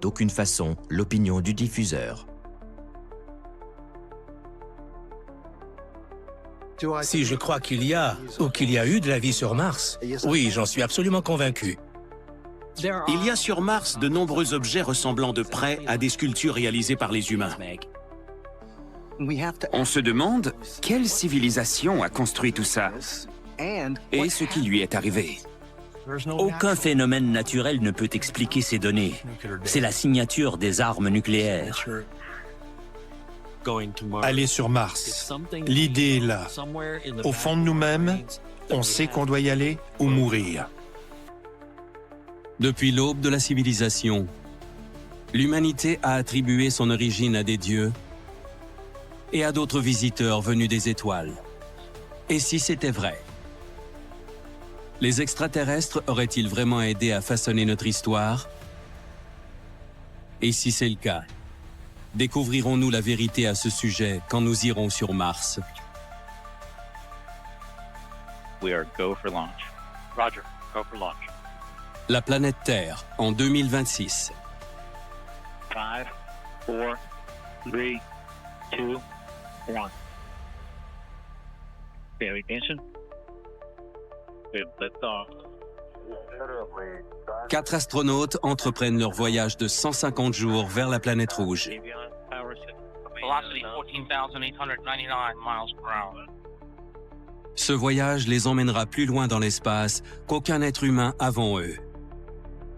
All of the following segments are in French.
d'aucune façon l'opinion du diffuseur. Si je crois qu'il y a ou qu'il y a eu de la vie sur Mars, oui, j'en suis absolument convaincu. Il y a sur Mars de nombreux objets ressemblant de près à des sculptures réalisées par les humains. On se demande quelle civilisation a construit tout ça et ce qui lui est arrivé. Aucun phénomène naturel ne peut expliquer ces données. C'est la signature des armes nucléaires. Aller sur Mars, l'idée est là. Au fond de nous-mêmes, on sait qu'on doit y aller ou mourir. Depuis l'aube de la civilisation, l'humanité a attribué son origine à des dieux et à d'autres visiteurs venus des étoiles. Et si c'était vrai? Les extraterrestres auraient-ils vraiment aidé à façonner notre histoire? Et si c'est le cas, découvrirons-nous la vérité à ce sujet quand nous irons sur Mars? We are go for launch. Roger, go for launch. La planète Terre en 2026. 5, 4, 3, 2, 1. Pay attention. Good, let's off. 4 astronautes entreprennent leur voyage de 150 jours vers la planète rouge. Velocity 14,899 miles per hour. Ce voyage les emmènera plus loin dans l'espace qu'aucun être humain avant eux,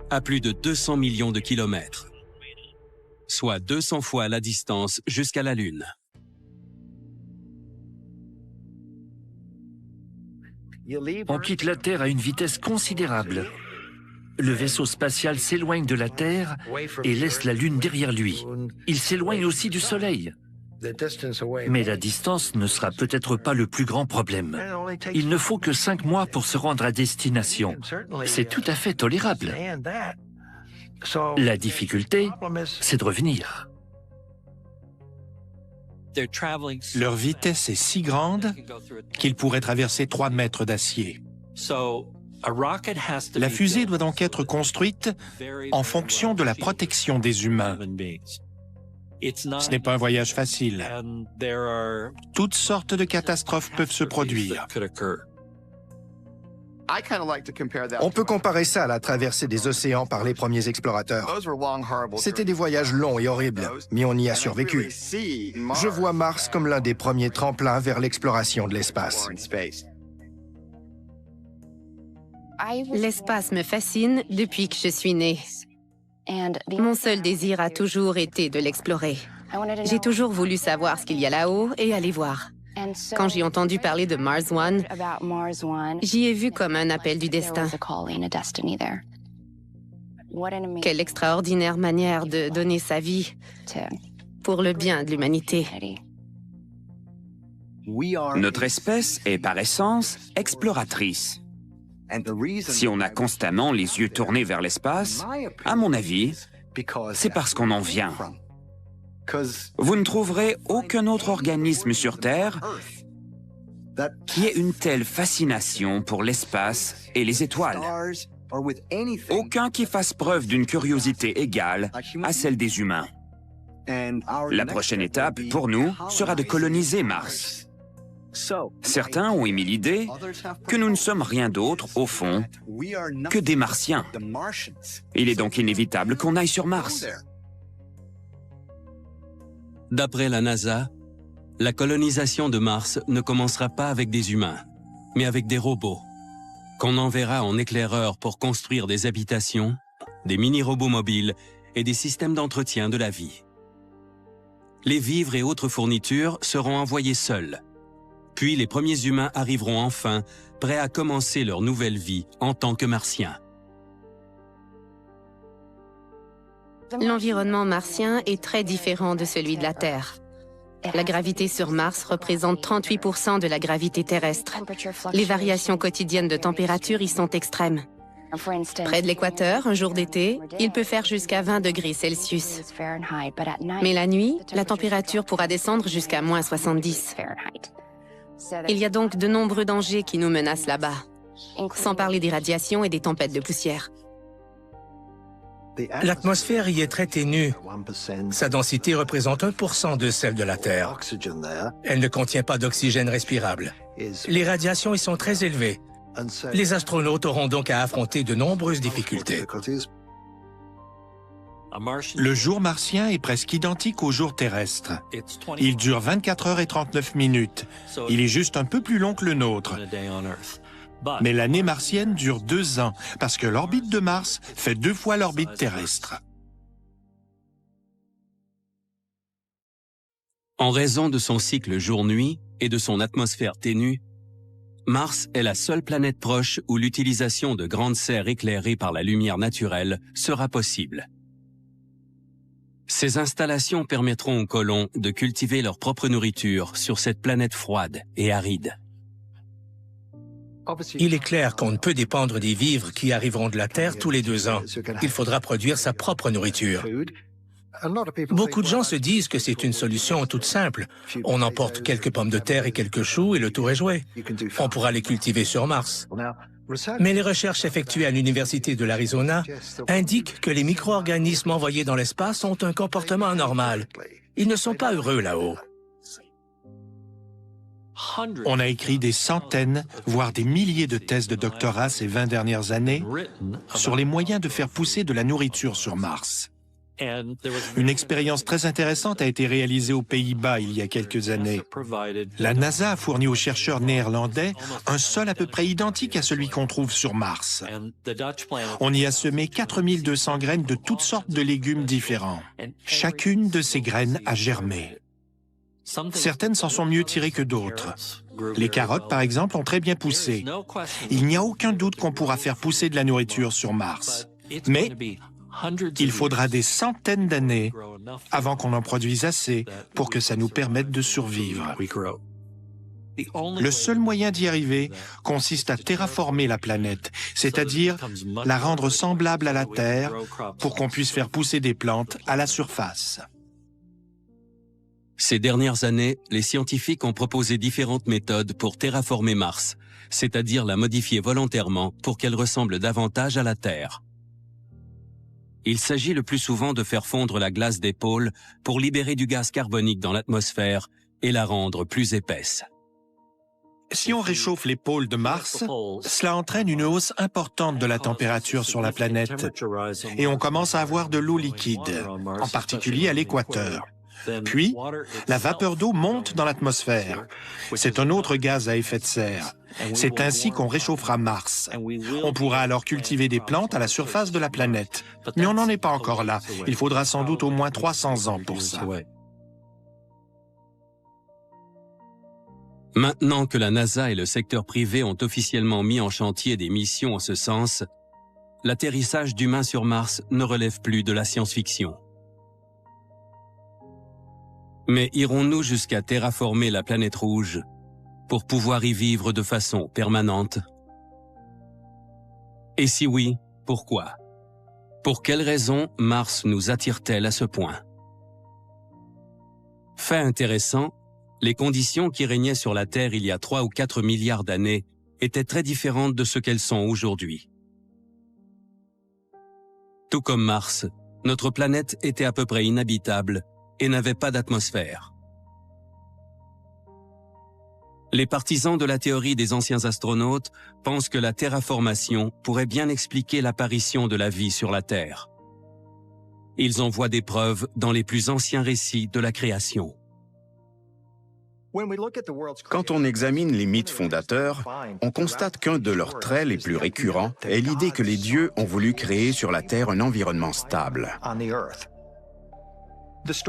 à plus de 200 millions de kilomètres, soit 200 fois la distance jusqu'à la Lune. On quitte la Terre à une vitesse considérable. Le vaisseau spatial s'éloigne de la Terre et laisse la Lune derrière lui. Il s'éloigne aussi du Soleil. Mais la distance ne sera peut-être pas le plus grand problème. Il ne faut que 5 mois pour se rendre à destination. C'est tout à fait tolérable. La difficulté, c'est de revenir. Leur vitesse est si grande qu'ils pourraient traverser 3 mètres d'acier. La fusée doit donc être construite en fonction de la protection des humains. Ce n'est pas un voyage facile. Toutes sortes de catastrophes peuvent se produire. On peut comparer ça à la traversée des océans par les premiers explorateurs. C'était des voyages longs et horribles, mais on y a survécu. Je vois Mars comme l'un des premiers tremplins vers l'exploration de l'espace. L'espace me fascine depuis que je suis née. Mon seul désir a toujours été de l'explorer. J'ai toujours voulu savoir ce qu'il y a là-haut et aller voir. Quand j'ai entendu parler de Mars One, j'y ai vu comme un appel du destin. Quelle extraordinaire manière de donner sa vie pour le bien de l'humanité. Notre espèce est par essence exploratrice. Si on a constamment les yeux tournés vers l'espace, à mon avis, c'est parce qu'on en vient. Vous ne trouverez aucun autre organisme sur Terre qui ait une telle fascination pour l'espace et les étoiles. Aucun qui fasse preuve d'une curiosité égale à celle des humains. La prochaine étape, pour nous, sera de coloniser Mars. Certains ont émis l'idée que nous ne sommes rien d'autre, au fond, que des Martiens. Il est donc inévitable qu'on aille sur Mars. D'après la NASA, la colonisation de Mars ne commencera pas avec des humains, mais avec des robots, qu'on enverra en éclaireurs pour construire des habitations, des mini-robots mobiles et des systèmes d'entretien de la vie. Les vivres et autres fournitures seront envoyés seuls. Puis les premiers humains arriveront enfin, prêts à commencer leur nouvelle vie en tant que Martiens. L'environnement martien est très différent de celui de la Terre. La gravité sur Mars représente 38% de la gravité terrestre. Les variations quotidiennes de température y sont extrêmes. Près de l'équateur, un jour d'été, il peut faire jusqu'à 20 degrés Celsius. Mais la nuit, la température pourra descendre jusqu'à moins 70. Il y a donc de nombreux dangers qui nous menacent là-bas, sans parler des radiations et des tempêtes de poussière. L'atmosphère y est très ténue. Sa densité représente 1% de celle de la Terre. Elle ne contient pas d'oxygène respirable. Les radiations y sont très élevées. Les astronautes auront donc à affronter de nombreuses difficultés. Le jour martien est presque identique au jour terrestre. Il dure 24 heures et 39 minutes. Il est juste un peu plus long que le nôtre. Mais l'année martienne dure 2 ans, parce que l'orbite de Mars fait 2 fois l'orbite terrestre. En raison de son cycle jour-nuit et de son atmosphère ténue, Mars est la seule planète proche où l'utilisation de grandes serres éclairées par la lumière naturelle sera possible. Ces installations permettront aux colons de cultiver leur propre nourriture sur cette planète froide et aride. Il est clair qu'on ne peut dépendre des vivres qui arriveront de la Terre tous les 2 ans. Il faudra produire sa propre nourriture. Beaucoup de gens se disent que c'est une solution toute simple. On emporte quelques pommes de terre et quelques choux et le tour est joué. On pourra les cultiver sur Mars. Mais les recherches effectuées à l'Université de l'Arizona indiquent que les micro-organismes envoyés dans l'espace ont un comportement anormal. Ils ne sont pas heureux là-haut. On a écrit des centaines, voire des milliers de thèses de doctorat ces 20 dernières années sur les moyens de faire pousser de la nourriture sur Mars. Une expérience très intéressante a été réalisée aux Pays-Bas il y a quelques années. La NASA a fourni aux chercheurs néerlandais un sol à peu près identique à celui qu'on trouve sur Mars. On y a semé 4200 graines de toutes sortes de légumes différents. Chacune de ces graines a germé. Certaines s'en sont mieux tirées que d'autres. Les carottes, par exemple, ont très bien poussé. Il n'y a aucun doute qu'on pourra faire pousser de la nourriture sur Mars. Mais il faudra des centaines d'années avant qu'on en produise assez pour que ça nous permette de survivre. Le seul moyen d'y arriver consiste à terraformer la planète, c'est-à-dire la rendre semblable à la Terre pour qu'on puisse faire pousser des plantes à la surface. Ces dernières années, les scientifiques ont proposé différentes méthodes pour terraformer Mars, c'est-à-dire la modifier volontairement pour qu'elle ressemble davantage à la Terre. Il s'agit le plus souvent de faire fondre la glace des pôles pour libérer du gaz carbonique dans l'atmosphère et la rendre plus épaisse. Si on réchauffe les pôles de Mars, cela entraîne une hausse importante de la température sur la planète et on commence à avoir de l'eau liquide, en particulier à l'équateur. Puis, la vapeur d'eau monte dans l'atmosphère. C'est un autre gaz à effet de serre. C'est ainsi qu'on réchauffera Mars. On pourra alors cultiver des plantes à la surface de la planète. Mais on n'en est pas encore là. Il faudra sans doute au moins 300 ans pour ça. Maintenant que la NASA et le secteur privé ont officiellement mis en chantier des missions en ce sens, l'atterrissage d'humains sur Mars ne relève plus de la science-fiction. Mais irons-nous jusqu'à terraformer la planète rouge pour pouvoir y vivre de façon permanente? Et si oui, pourquoi? Pour quelles raisons Mars nous attire-t-elle à ce point? Fait intéressant, les conditions qui régnaient sur la Terre il y a 3 ou 4 milliards d'années étaient très différentes de ce qu'elles sont aujourd'hui. Tout comme Mars, notre planète était à peu près inhabitable et n'avait pas d'atmosphère. Les partisans de la théorie des anciens astronautes pensent que la terraformation pourrait bien expliquer l'apparition de la vie sur la Terre. Ils en voient des preuves dans les plus anciens récits de la création. Quand on examine les mythes fondateurs, on constate qu'un de leurs traits les plus récurrents est l'idée que les dieux ont voulu créer sur la Terre un environnement stable.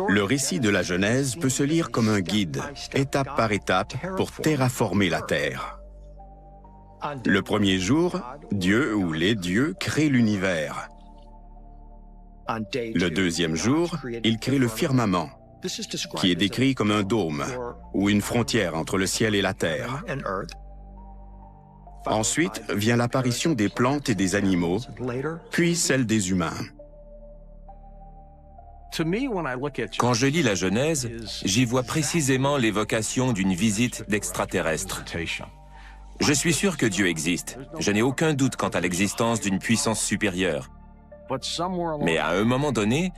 Le récit de la Genèse peut se lire comme un guide, étape par étape, pour terraformer la Terre. Le premier jour, Dieu ou les dieux créent l'univers. Le deuxième jour, ils créent le firmament, qui est décrit comme un dôme ou une frontière entre le ciel et la terre. Ensuite vient l'apparition des plantes et des animaux, puis celle des humains. Quand je lis la Genèse, j'y vois précisément l'évocation d'une visite d'extraterrestres. Je suis sûr que Dieu existe. Je n'ai aucun doute quant à l'existence d'une puissance supérieure. Mais à un moment donné,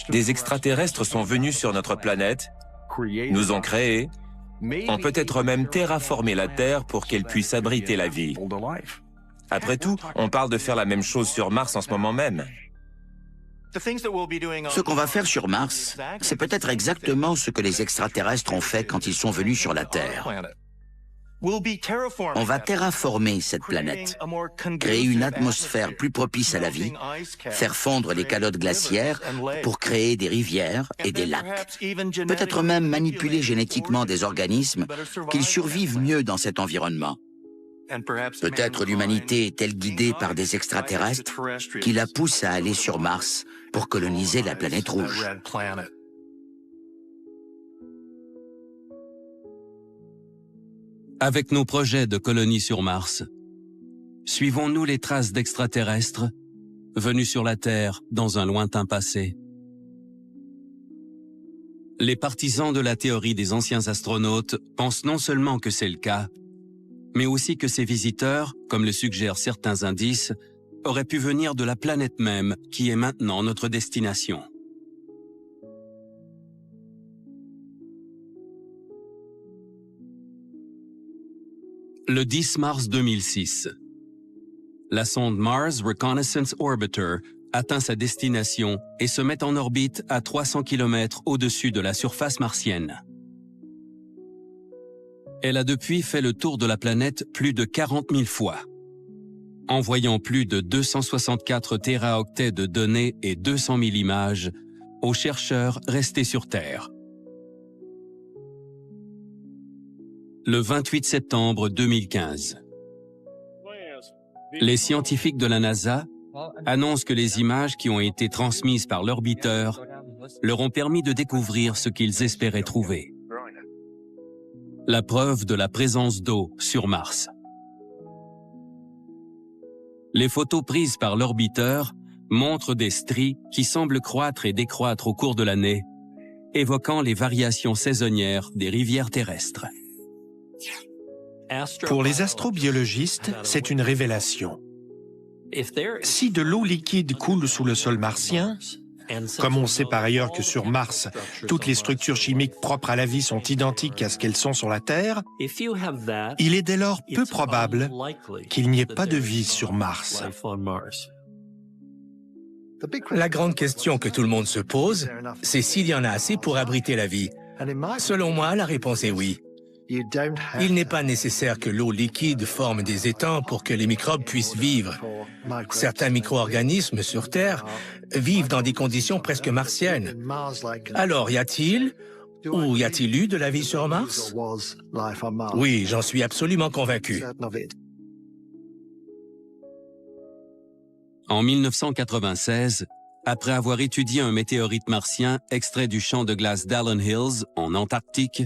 des extraterrestres sont venus sur notre planète, nous ont créés, ont peut-être même terraformé la Terre pour qu'elle puisse abriter la vie. Après tout, on parle de faire la même chose sur Mars en ce moment même. Ce qu'on va faire sur Mars, c'est peut-être exactement ce que les extraterrestres ont fait quand ils sont venus sur la Terre. On va terraformer cette planète, créer une atmosphère plus propice à la vie, faire fondre les calottes glaciaires pour créer des rivières et des lacs. Peut-être même manipuler génétiquement des organismes qu'ils survivent mieux dans cet environnement. Peut-être l'humanité est-elle guidée par des extraterrestres qui la poussent à aller sur Mars pour coloniser la planète rouge. Avec nos projets de colonie sur Mars, suivons-nous les traces d'extraterrestres venus sur la Terre dans un lointain passé? Les partisans de la théorie des anciens astronautes pensent non seulement que c'est le cas, mais aussi que ces visiteurs, comme le suggèrent certains indices, auraient pu venir de la planète même qui est maintenant notre destination. Le 10 mars 2006, la sonde Mars Reconnaissance Orbiter atteint sa destination et se met en orbite à 300 km au-dessus de la surface martienne. Elle a depuis fait le tour de la planète plus de 40 000 fois, envoyant plus de 264 téraoctets de données et 200 000 images aux chercheurs restés sur Terre. Le 28 septembre 2015, les scientifiques de la NASA annoncent que les images qui ont été transmises par l'orbiteur leur ont permis de découvrir ce qu'ils espéraient trouver. La preuve de la présence d'eau sur Mars. Les photos prises par l'orbiteur montrent des stries qui semblent croître et décroître au cours de l'année, évoquant les variations saisonnières des rivières terrestres. Pour les astrobiologistes, c'est une révélation. Si de l'eau liquide coule sous le sol martien, comme on sait par ailleurs que sur Mars, toutes les structures chimiques propres à la vie sont identiques à ce qu'elles sont sur la Terre, il est dès lors peu probable qu'il n'y ait pas de vie sur Mars. La grande question que tout le monde se pose, c'est s'il y en a assez pour abriter la vie. Selon moi, la réponse est oui. Il n'est pas nécessaire que l'eau liquide forme des étangs pour que les microbes puissent vivre. Certains micro-organismes sur Terre vivent dans des conditions presque martiennes. Alors, y a-t-il ou y a-t-il eu de la vie sur Mars? Oui, j'en suis absolument convaincu. En 1996, après avoir étudié un météorite martien extrait du champ de glace d'Allen Hills, en Antarctique,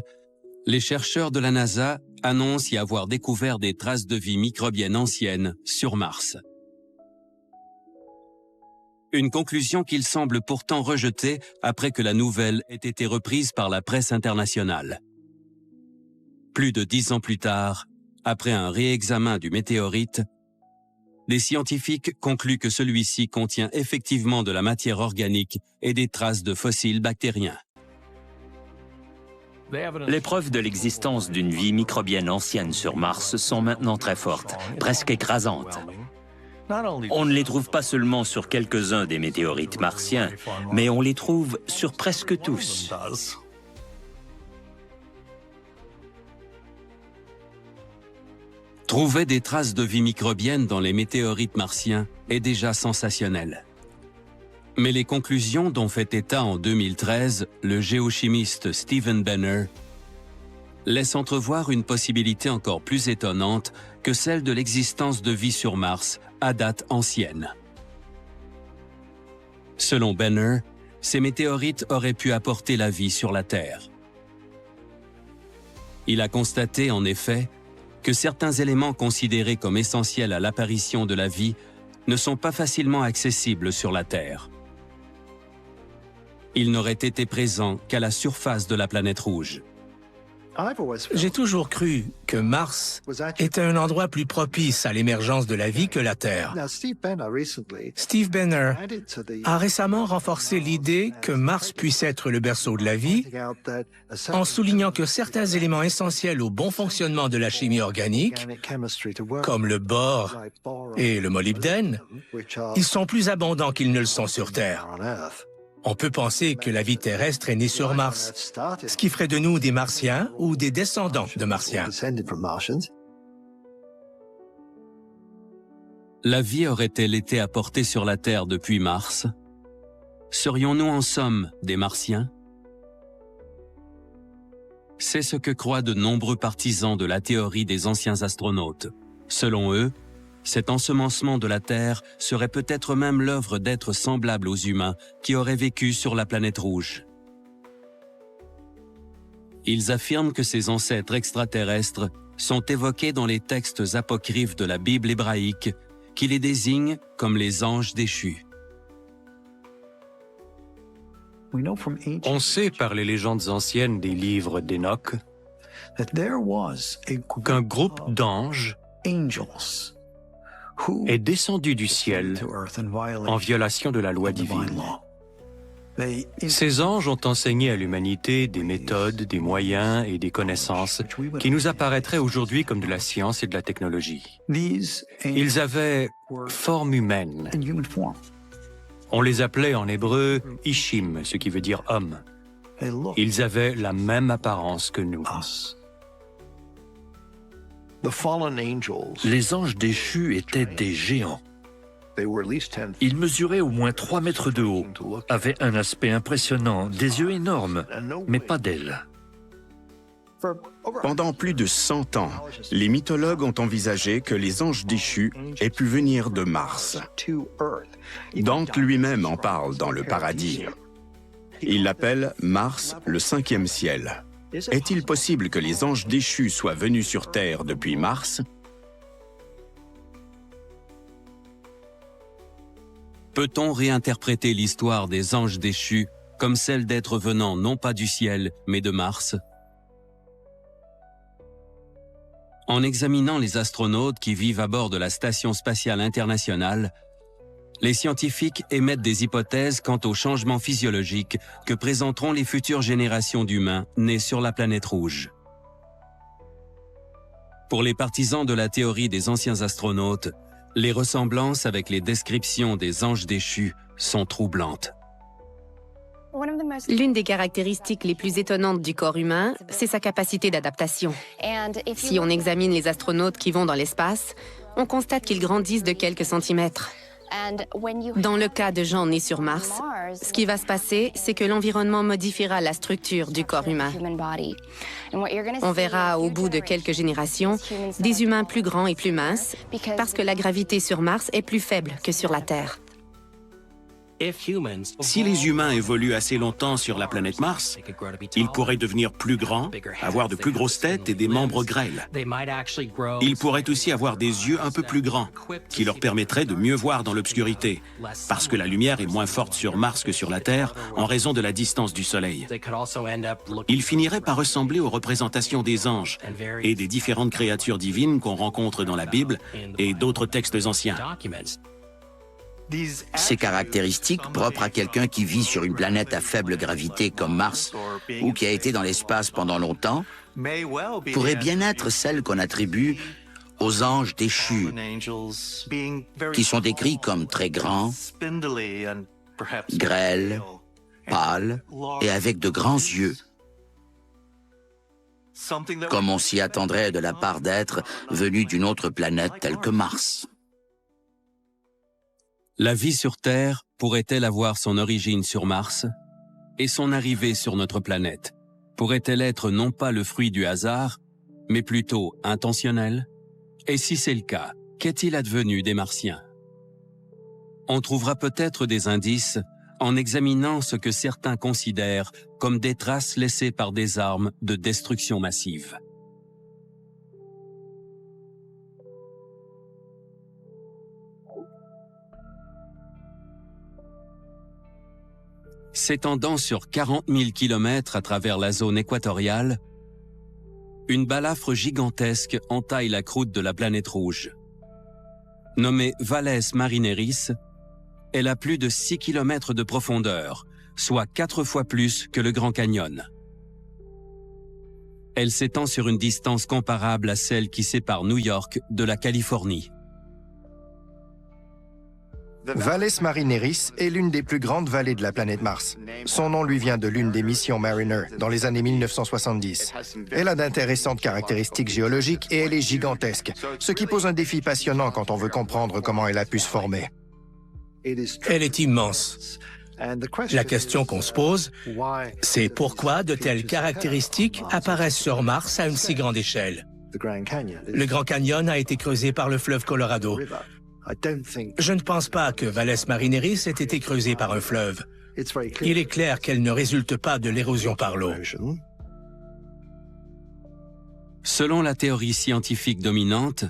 les chercheurs de la NASA annoncent y avoir découvert des traces de vie microbienne anciennes sur Mars. Une conclusion qu'ils semblent pourtant rejeter après que la nouvelle ait été reprise par la presse internationale. Plus de 10 ans plus tard, après un réexamen du météorite, les scientifiques concluent que celui-ci contient effectivement de la matière organique et des traces de fossiles bactériens. Les preuves de l'existence d'une vie microbienne ancienne sur Mars sont maintenant très fortes, presque écrasantes. On ne les trouve pas seulement sur quelques-uns des météorites martiens, mais on les trouve sur presque tous. Trouver des traces de vie microbienne dans les météorites martiens est déjà sensationnel. Mais les conclusions dont fait état en 2013 le géochimiste Stephen Benner laissent entrevoir une possibilité encore plus étonnante que celle de l'existence de vie sur Mars à date ancienne. Selon Benner, ces météorites auraient pu apporter la vie sur la Terre. Il a constaté en effet que certains éléments considérés comme essentiels à l'apparition de la vie ne sont pas facilement accessibles sur la Terre. Ils n'auraient été présents qu'à la surface de la planète rouge. J'ai toujours cru que Mars était un endroit plus propice à l'émergence de la vie que la Terre. Steve Benner a récemment renforcé l'idée que Mars puisse être le berceau de la vie en soulignant que certains éléments essentiels au bon fonctionnement de la chimie organique, comme le bore et le molybdène, ils sont plus abondants qu'ils ne le sont sur Terre. On peut penser que la vie terrestre est née sur Mars, ce qui ferait de nous des Martiens ou des descendants de Martiens. La vie aurait-elle été apportée sur la Terre depuis Mars? Serions-nous en somme des Martiens? C'est ce que croient de nombreux partisans de la théorie des anciens astronautes. Selon eux, cet ensemencement de la Terre serait peut-être même l'œuvre d'êtres semblables aux humains qui auraient vécu sur la planète rouge. Ils affirment que ces ancêtres extraterrestres sont évoqués dans les textes apocryphes de la Bible hébraïque qui les désignent comme les anges déchus. On sait par les légendes anciennes des livres d'Enoch qu'un groupe d'anges est descendu du ciel en violation de la loi divine. Ces anges ont enseigné à l'humanité des méthodes, des moyens et des connaissances qui nous apparaîtraient aujourd'hui comme de la science et de la technologie. Ils avaient forme humaine. On les appelait en hébreu Ishim, ce qui veut dire homme. Ils avaient la même apparence que nous. Les anges déchus étaient des géants. Ils mesuraient au moins 3 mètres de haut, avaient un aspect impressionnant, des yeux énormes, mais pas d'ailes. Pendant plus de 100 ans, les mythologues ont envisagé que les anges déchus aient pu venir de Mars. Dante lui-même en parle dans le Paradis. Il l'appelle Mars le 5e ciel. Est-il possible que les anges déchus soient venus sur Terre depuis Mars? Peut-on réinterpréter l'histoire des anges déchus comme celle d'êtres venant non pas du ciel, mais de Mars? En examinant les astronautes qui vivent à bord de la Station spatiale internationale, les scientifiques émettent des hypothèses quant aux changements physiologiques que présenteront les futures générations d'humains nés sur la planète rouge. Pour les partisans de la théorie des anciens astronautes, les ressemblances avec les descriptions des anges déchus sont troublantes. L'une des caractéristiques les plus étonnantes du corps humain, c'est sa capacité d'adaptation. Si on examine les astronautes qui vont dans l'espace, on constate qu'ils grandissent de quelques centimètres. Dans le cas de gens nés sur Mars, ce qui va se passer, c'est que l'environnement modifiera la structure du corps humain. On verra au bout de quelques générations des humains plus grands et plus minces parce que la gravité sur Mars est plus faible que sur la Terre. Si les humains évoluent assez longtemps sur la planète Mars, ils pourraient devenir plus grands, avoir de plus grosses têtes et des membres grêles. Ils pourraient aussi avoir des yeux un peu plus grands, qui leur permettraient de mieux voir dans l'obscurité, parce que la lumière est moins forte sur Mars que sur la Terre en raison de la distance du Soleil. Ils finiraient par ressembler aux représentations des anges et des différentes créatures divines qu'on rencontre dans la Bible et d'autres textes anciens. Ces caractéristiques, propres à quelqu'un qui vit sur une planète à faible gravité comme Mars ou qui a été dans l'espace pendant longtemps, pourraient bien être celles qu'on attribue aux anges déchus, qui sont décrits comme très grands, grêles, pâles et avec de grands yeux, comme on s'y attendrait de la part d'êtres venus d'une autre planète telle que Mars. La vie sur Terre pourrait-elle avoir son origine sur Mars? Et son arrivée sur notre planète pourrait-elle être non pas le fruit du hasard, mais plutôt intentionnelle? Et si c'est le cas, qu'est-il advenu des Martiens? On trouvera peut-être des indices en examinant ce que certains considèrent comme des traces laissées par des armes de destruction massive. S'étendant sur 40 000 kilomètres à travers la zone équatoriale, une balafre gigantesque entaille la croûte de la planète rouge. Nommée Valles Marineris, elle a plus de 6 km de profondeur, soit 4 fois plus que le Grand Canyon. Elle s'étend sur une distance comparable à celle qui sépare New York de la Californie. Valles Marineris est l'une des plus grandes vallées de la planète Mars. Son nom lui vient de l'une des missions Mariner dans les années 1970. Elle a d'intéressantes caractéristiques géologiques et elle est gigantesque, ce qui pose un défi passionnant quand on veut comprendre comment elle a pu se former. Elle est immense. La question qu'on se pose, c'est pourquoi de telles caractéristiques apparaissent sur Mars à une si grande échelle. Le Grand Canyon a été creusé par le fleuve Colorado. Je ne pense pas que Valles Marineris ait été creusé par un fleuve. Il est clair qu'elle ne résulte pas de l'érosion par l'eau. Selon la théorie scientifique dominante,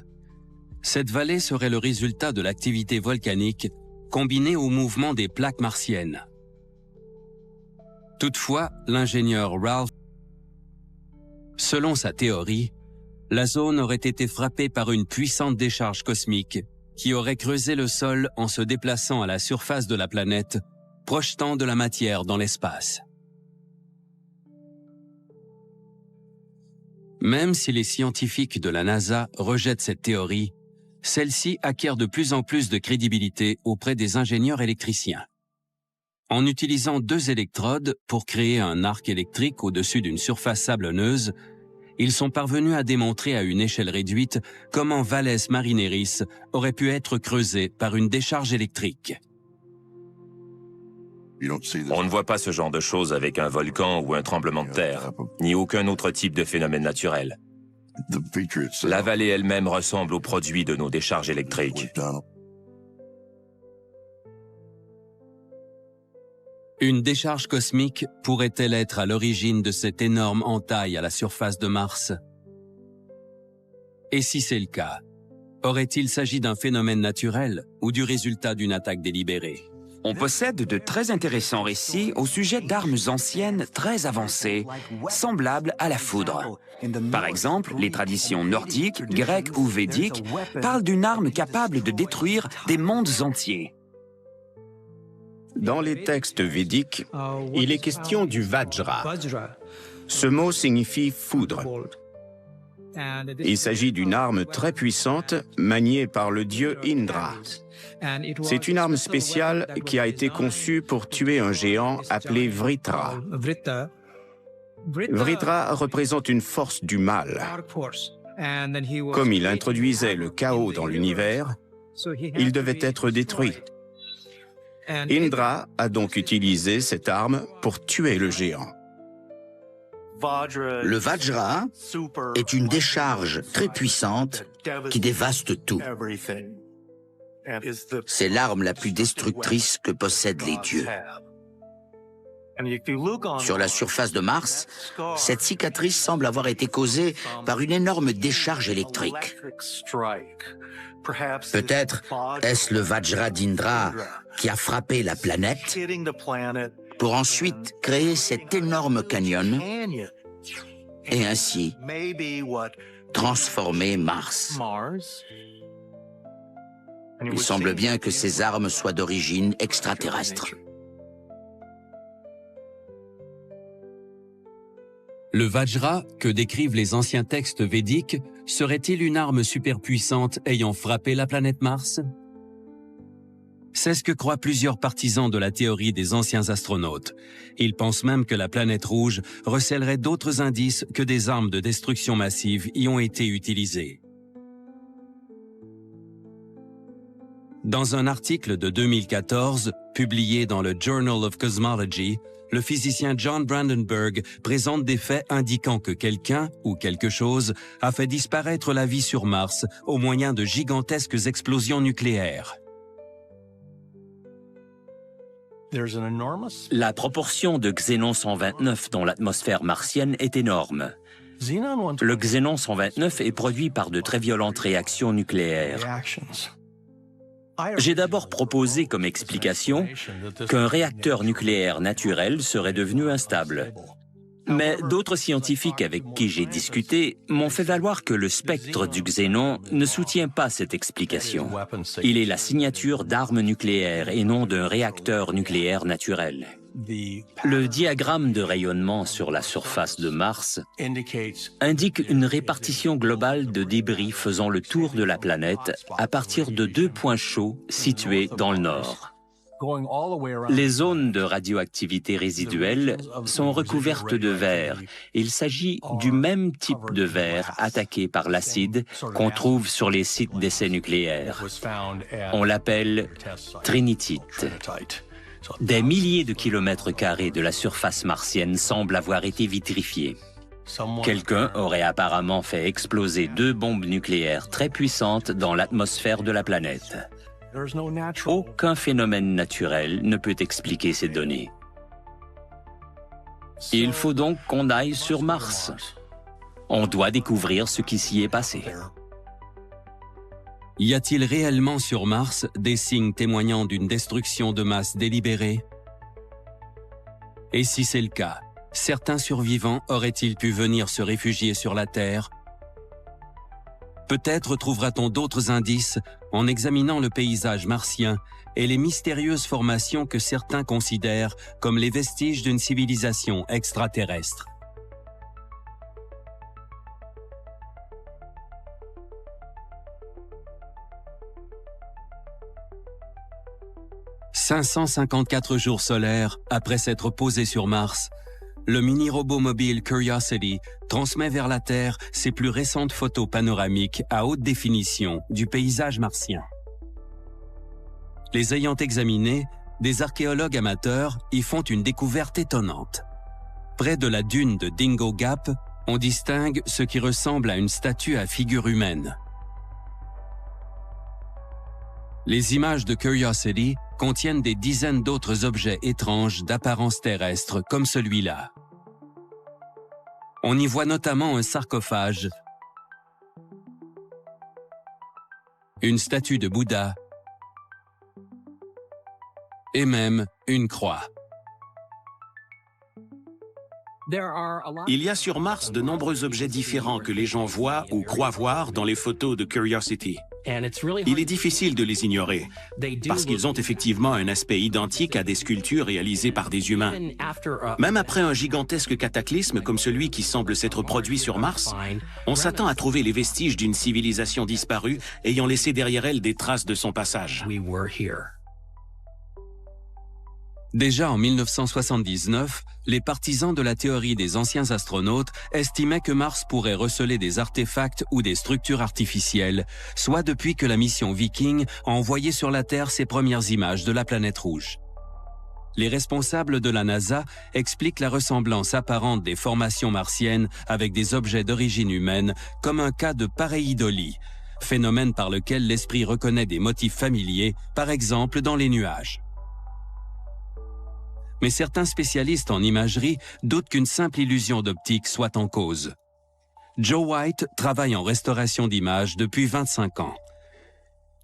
cette vallée serait le résultat de l'activité volcanique combinée au mouvement des plaques martiennes. Toutefois, l'ingénieur Ralph, selon sa théorie, la zone aurait été frappée par une puissante décharge cosmique qui aurait creusé le sol en se déplaçant à la surface de la planète, projetant de la matière dans l'espace. Même si les scientifiques de la NASA rejettent cette théorie, celle-ci acquiert de plus en plus de crédibilité auprès des ingénieurs électriciens. En utilisant 2 électrodes pour créer un arc électrique au-dessus d'une surface sablonneuse, ils sont parvenus à démontrer à une échelle réduite comment Valles Marineris aurait pu être creusé par une décharge électrique. On ne voit pas ce genre de choses avec un volcan ou un tremblement de terre, ni aucun autre type de phénomène naturel. La vallée elle-même ressemble aux produits de nos décharges électriques. Une décharge cosmique pourrait-elle être à l'origine de cette énorme entaille à la surface de Mars? Et si c'est le cas, aurait-il s'agi d'un phénomène naturel ou du résultat d'une attaque délibérée? On possède de très intéressants récits au sujet d'armes anciennes très avancées, semblables à la foudre. Par exemple, les traditions nordiques, grecques ou védiques parlent d'une arme capable de détruire des mondes entiers. Dans les textes védiques, il est question du Vajra. Ce mot signifie foudre. Il s'agit d'une arme très puissante maniée par le dieu Indra. C'est une arme spéciale qui a été conçue pour tuer un géant appelé Vritra. Vritra représente une force du mal. Comme il introduisait le chaos dans l'univers, il devait être détruit. Indra a donc utilisé cette arme pour tuer le géant. Le Vajra est une décharge très puissante qui dévaste tout. C'est l'arme la plus destructrice que possèdent les dieux. Sur la surface de Mars, cette cicatrice semble avoir été causée par une énorme décharge électrique. Peut-être est-ce le Vajra d'Indra qui a frappé la planète pour ensuite créer cet énorme canyon et ainsi transformer Mars. Il semble bien que ces armes soient d'origine extraterrestre. Le Vajra, que décrivent les anciens textes védiques, serait-il une arme superpuissante ayant frappé la planète Mars? C'est ce que croient plusieurs partisans de la théorie des anciens astronautes. Ils pensent même que la planète rouge recèlerait d'autres indices que des armes de destruction massive y ont été utilisées. Dans un article de 2014, publié dans le Journal of Cosmology, le physicien John Brandenburg présente des faits indiquant que quelqu'un ou quelque chose a fait disparaître la vie sur Mars au moyen de gigantesques explosions nucléaires. La proportion de xénon 129 dans l'atmosphère martienne est énorme. Le xénon 129 est produit par de très violentes réactions nucléaires. J'ai d'abord proposé comme explication qu'un réacteur nucléaire naturel serait devenu instable. Mais d'autres scientifiques avec qui j'ai discuté m'ont fait valoir que le spectre du xénon ne soutient pas cette explication. Il est la signature d'armes nucléaires et non d'un réacteur nucléaire naturel. Le diagramme de rayonnement sur la surface de Mars indique une répartition globale de débris faisant le tour de la planète à partir de 2 points chauds situés dans le nord. Les zones de radioactivité résiduelle sont recouvertes de verre. Il s'agit du même type de verre attaqué par l'acide qu'on trouve sur les sites d'essais nucléaires. On l'appelle trinitite. Des milliers de kilomètres carrés de la surface martienne semblent avoir été vitrifiés. Quelqu'un aurait apparemment fait exploser 2 bombes nucléaires très puissantes dans l'atmosphère de la planète. Aucun phénomène naturel ne peut expliquer ces données. Il faut donc qu'on aille sur Mars. On doit découvrir ce qui s'y est passé. Y a-t-il réellement sur Mars des signes témoignant d'une destruction de masse délibérée? Et si c'est le cas, certains survivants auraient-ils pu venir se réfugier sur la Terre? Peut-être trouvera-t-on d'autres indices en examinant le paysage martien et les mystérieuses formations que certains considèrent comme les vestiges d'une civilisation extraterrestre. « 554 jours solaires après s'être posé sur Mars, le mini-robot mobile Curiosity transmet vers la Terre ses plus récentes photos panoramiques à haute définition du paysage martien. Les ayant examinés, des archéologues amateurs y font une découverte étonnante. Près de la dune de Dingo Gap, on distingue ce qui ressemble à une statue à figure humaine. Les images de Curiosity contiennent des dizaines d'autres objets étranges d'apparence terrestre comme celui-là. On y voit notamment un sarcophage, une statue de Bouddha et même une croix. Il y a sur Mars de nombreux objets différents que les gens voient ou croient voir dans les photos de Curiosity. Il est difficile de les ignorer, parce qu'ils ont effectivement un aspect identique à des sculptures réalisées par des humains. Même après un gigantesque cataclysme comme celui qui semble s'être produit sur Mars, on s'attend à trouver les vestiges d'une civilisation disparue ayant laissé derrière elle des traces de son passage. Déjà en 1979, les partisans de la théorie des anciens astronautes estimaient que Mars pourrait receler des artefacts ou des structures artificielles, soit depuis que la mission Viking a envoyé sur la Terre ses premières images de la planète rouge. Les responsables de la NASA expliquent la ressemblance apparente des formations martiennes avec des objets d'origine humaine comme un cas de pareidolie, phénomène par lequel l'esprit reconnaît des motifs familiers, par exemple dans les nuages. Mais certains spécialistes en imagerie doutent qu'une simple illusion d'optique soit en cause. Joe White travaille en restauration d'images depuis 25 ans.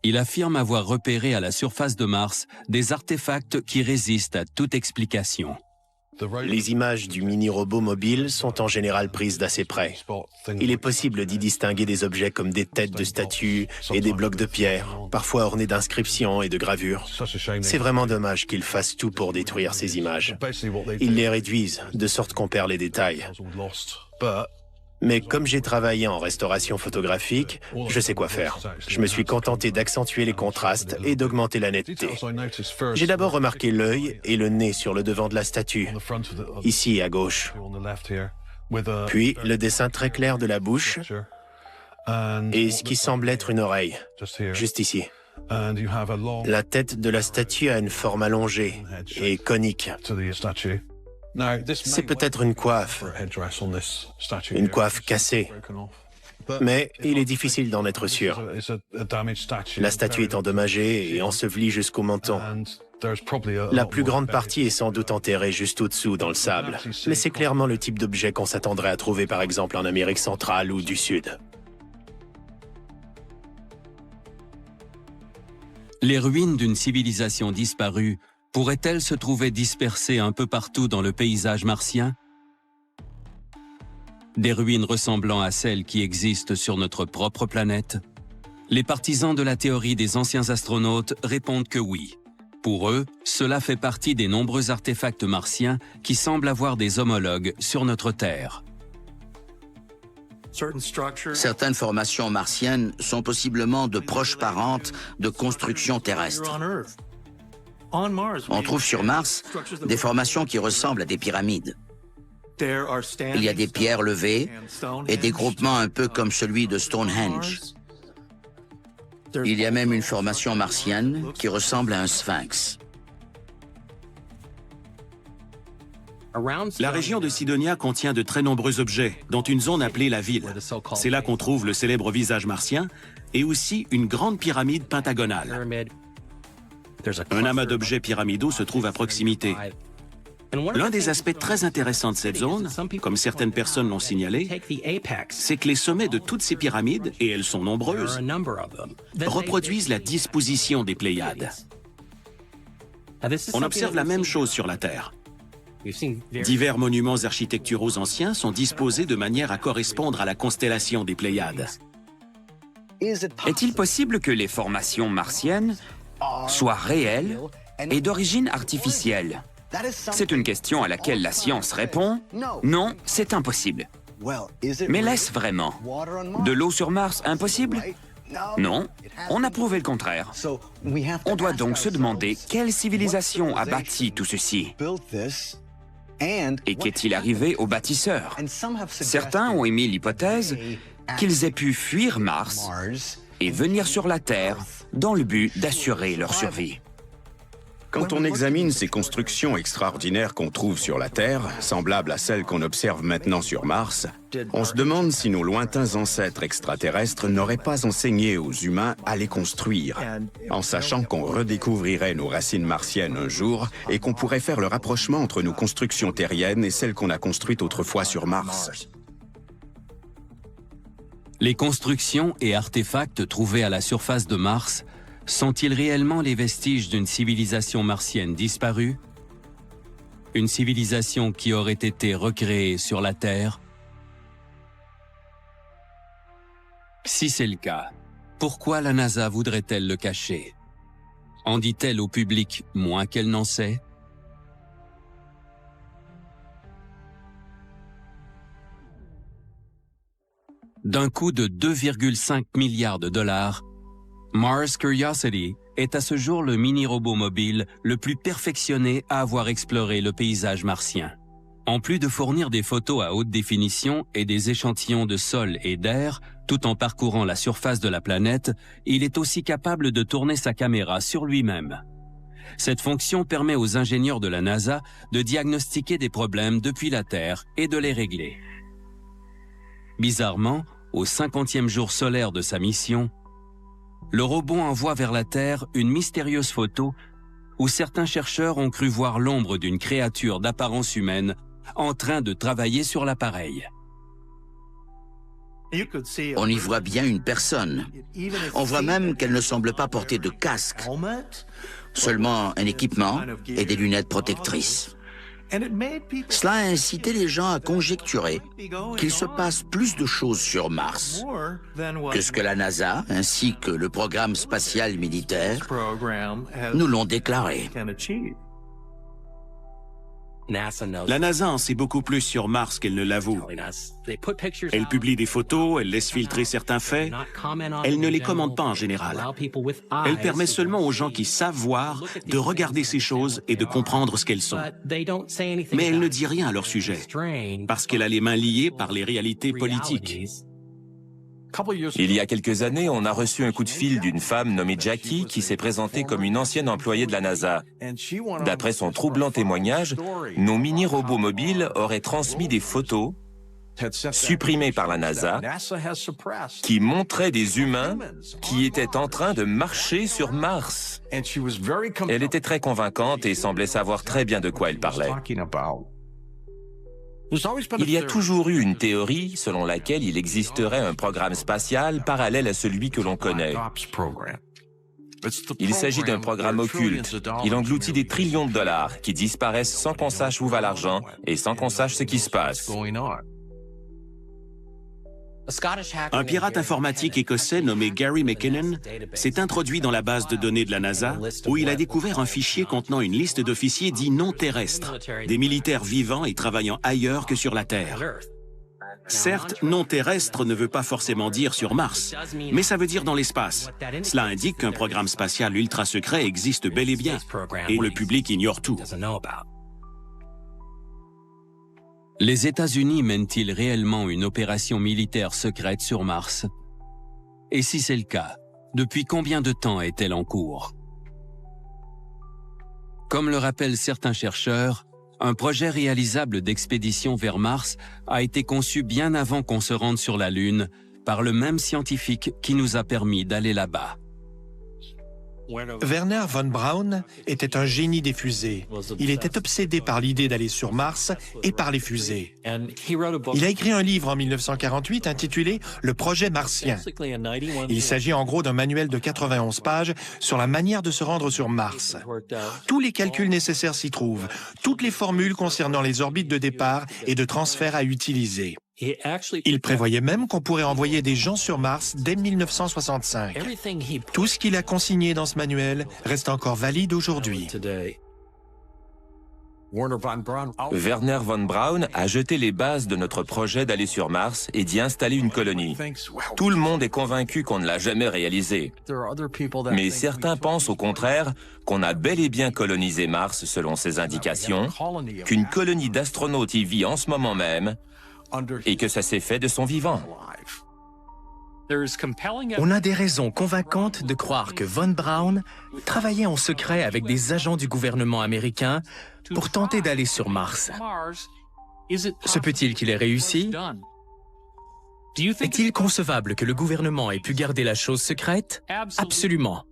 Il affirme avoir repéré à la surface de Mars des artefacts qui résistent à toute explication. Les images du mini-robot mobile sont en général prises d'assez près. Il est possible d'y distinguer des objets comme des têtes de statues et des blocs de pierre, parfois ornés d'inscriptions et de gravures. C'est vraiment dommage qu'ils fassent tout pour détruire ces images. Ils les réduisent, de sorte qu'on perd les détails. Mais comme j'ai travaillé en restauration photographique, je sais quoi faire. Je me suis contenté d'accentuer les contrastes et d'augmenter la netteté. J'ai d'abord remarqué l'œil et le nez sur le devant de la statue, ici à gauche. Puis le dessin très clair de la bouche et ce qui semble être une oreille, juste ici. La tête de la statue a une forme allongée et conique. C'est peut-être une coiffe cassée, mais il est difficile d'en être sûr. La statue est endommagée et ensevelie jusqu'au menton. La plus grande partie est sans doute enterrée juste au-dessous dans le sable, mais c'est clairement le type d'objet qu'on s'attendrait à trouver par exemple en Amérique centrale ou du Sud. Les ruines d'une civilisation disparue pourraient-elles se trouver dispersées un peu partout dans le paysage martien? Des ruines ressemblant à celles qui existent sur notre propre planète? Les partisans de la théorie des anciens astronautes répondent que oui. Pour eux, cela fait partie des nombreux artefacts martiens qui semblent avoir des homologues sur notre Terre. Certaines formations martiennes sont possiblement de proches parentes de constructions terrestres. On trouve sur Mars des formations qui ressemblent à des pyramides. Il y a des pierres levées et des groupements un peu comme celui de Stonehenge. Il y a même une formation martienne qui ressemble à un sphinx. La région de Sidonia contient de très nombreux objets, dont une zone appelée la ville. C'est là qu'on trouve le célèbre visage martien et aussi une grande pyramide pentagonale. Un amas d'objets pyramidaux se trouve à proximité. L'un des aspects très intéressants de cette zone, comme certaines personnes l'ont signalé, c'est que les sommets de toutes ces pyramides, et elles sont nombreuses, reproduisent la disposition des Pléiades. On observe la même chose sur la Terre. Divers monuments architecturaux anciens sont disposés de manière à correspondre à la constellation des Pléiades. Est-il possible que les formations martiennes soient réelles et d'origine artificielle? C'est une question à laquelle la science répond « Non, c'est impossible ». Mais l'est-ce vraiment? De l'eau sur Mars, impossible? Non, on a prouvé le contraire. On doit donc se demander quelle civilisation a bâti tout ceci? Et qu'est-il arrivé aux bâtisseurs? Certains ont émis l'hypothèse qu'ils aient pu fuir Mars et venir sur la Terre dans le but d'assurer leur survie. Quand on examine ces constructions extraordinaires qu'on trouve sur la Terre, semblables à celles qu'on observe maintenant sur Mars, on se demande si nos lointains ancêtres extraterrestres n'auraient pas enseigné aux humains à les construire, en sachant qu'on redécouvrirait nos racines martiennes un jour et qu'on pourrait faire le rapprochement entre nos constructions terriennes et celles qu'on a construites autrefois sur Mars. Les constructions et artefacts trouvés à la surface de Mars sont-ils réellement les vestiges d'une civilisation martienne disparue? Une civilisation qui aurait été recréée sur la Terre? Si c'est le cas, pourquoi la NASA voudrait-elle le cacher? En dit-elle au public moins qu'elle n'en sait? D'un coût de 2,5 milliards de dollars, Mars Curiosity est à ce jour le mini-robot mobile le plus perfectionné à avoir exploré le paysage martien. En plus de fournir des photos à haute définition et des échantillons de sol et d'air, tout en parcourant la surface de la planète, il est aussi capable de tourner sa caméra sur lui-même. Cette fonction permet aux ingénieurs de la NASA de diagnostiquer des problèmes depuis la Terre et de les régler. Bizarrement, au 50e jour solaire de sa mission, le robot envoie vers la Terre une mystérieuse photo où certains chercheurs ont cru voir l'ombre d'une créature d'apparence humaine en train de travailler sur l'appareil. On y voit bien une personne. On voit même qu'elle ne semble pas porter de casque, seulement un équipement et des lunettes protectrices. Cela a incité les gens à conjecturer qu'il se passe plus de choses sur Mars que ce que la NASA ainsi que le programme spatial militaire nous l'ont déclaré. La NASA en sait beaucoup plus sur Mars qu'elle ne l'avoue. Elle publie des photos, elle laisse filtrer certains faits, elle ne les commente pas en général. Elle permet seulement aux gens qui savent voir de regarder ces choses et de comprendre ce qu'elles sont. Mais elle ne dit rien à leur sujet, parce qu'elle a les mains liées par les réalités politiques. Il y a quelques années, on a reçu un coup de fil d'une femme nommée Jackie qui s'est présentée comme une ancienne employée de la NASA. D'après son troublant témoignage, nos mini-robots mobiles auraient transmis des photos supprimées par la NASA qui montraient des humains qui étaient en train de marcher sur Mars. Elle était très convaincante et semblait savoir très bien de quoi elle parlait. Il y a toujours eu une théorie selon laquelle il existerait un programme spatial parallèle à celui que l'on connaît. Il s'agit d'un programme occulte. Il engloutit des trillions de dollars qui disparaissent sans qu'on sache où va l'argent et sans qu'on sache ce qui se passe. Un pirate informatique écossais nommé Gary McKinnon s'est introduit dans la base de données de la NASA où il a découvert un fichier contenant une liste d'officiers dits non terrestres, des militaires vivant et travaillant ailleurs que sur la Terre. Certes, non terrestre ne veut pas forcément dire sur Mars, mais ça veut dire dans l'espace. Cela indique qu'un programme spatial ultra secret existe bel et bien, et le public ignore tout. Les États-Unis mènent-ils réellement une opération militaire secrète sur Mars? Et si c'est le cas, depuis combien de temps est-elle en cours? Comme le rappellent certains chercheurs, un projet réalisable d'expédition vers Mars a été conçu bien avant qu'on se rende sur la Lune par le même scientifique qui nous a permis d'aller là-bas. Wernher von Braun était un génie des fusées. Il était obsédé par l'idée d'aller sur Mars et par les fusées. Il a écrit un livre en 1948 intitulé « Le projet martien ». Il s'agit en gros d'un manuel de 91 pages sur la manière de se rendre sur Mars. Tous les calculs nécessaires s'y trouvent, toutes les formules concernant les orbites de départ et de transfert à utiliser. Il prévoyait même qu'on pourrait envoyer des gens sur Mars dès 1965. Tout ce qu'il a consigné dans ce manuel reste encore valide aujourd'hui. Wernher von Braun a jeté les bases de notre projet d'aller sur Mars et d'y installer une colonie. Tout le monde est convaincu qu'on ne l'a jamais réalisé. Mais certains pensent au contraire qu'on a bel et bien colonisé Mars selon ses indications, qu'une colonie d'astronautes y vit en ce moment même, et que ça s'est fait de son vivant. On a des raisons convaincantes de croire que von Braun travaillait en secret avec des agents du gouvernement américain pour tenter d'aller sur Mars. Se peut-il qu'il ait réussi? Est-il concevable que le gouvernement ait pu garder la chose secrète? Absolument.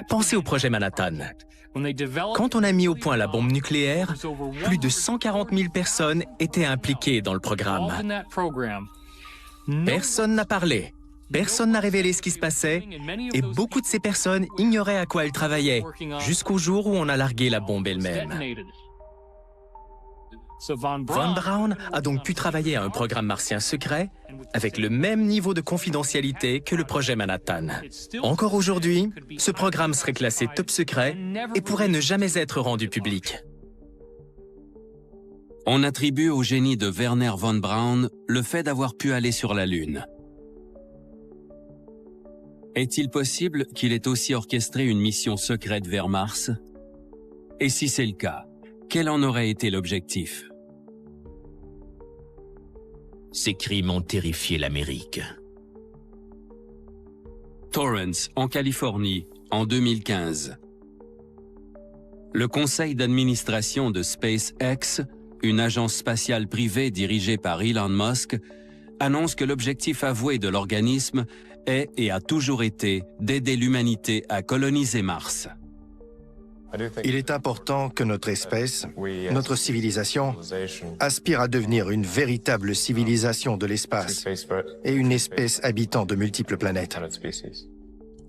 Pensez au projet Manhattan. Quand on a mis au point la bombe nucléaire, plus de 140 000 personnes étaient impliquées dans le programme. Personne n'a parlé, personne n'a révélé ce qui se passait, et beaucoup de ces personnes ignoraient à quoi elles travaillaient, jusqu'au jour où on a largué la bombe elle-même. Von Braun a donc pu travailler à un programme martien secret avec le même niveau de confidentialité que le projet Manhattan. Encore aujourd'hui, ce programme serait classé top secret et pourrait ne jamais être rendu public. On attribue au génie de Wernher von Braun le fait d'avoir pu aller sur la Lune. Est-il possible qu'il ait aussi orchestré une mission secrète vers Mars? Et si c'est le cas, quel en aurait été l'objectif? Ces crimes ont terrifié l'Amérique. Torrance, en Californie, en 2015. Le conseil d'administration de SpaceX, une agence spatiale privée dirigée par Elon Musk, annonce que l'objectif avoué de l'organisme est et a toujours été d'aider l'humanité à coloniser Mars. Il est important que notre espèce, notre civilisation, aspire à devenir une véritable civilisation de l'espace et une espèce habitant de multiples planètes.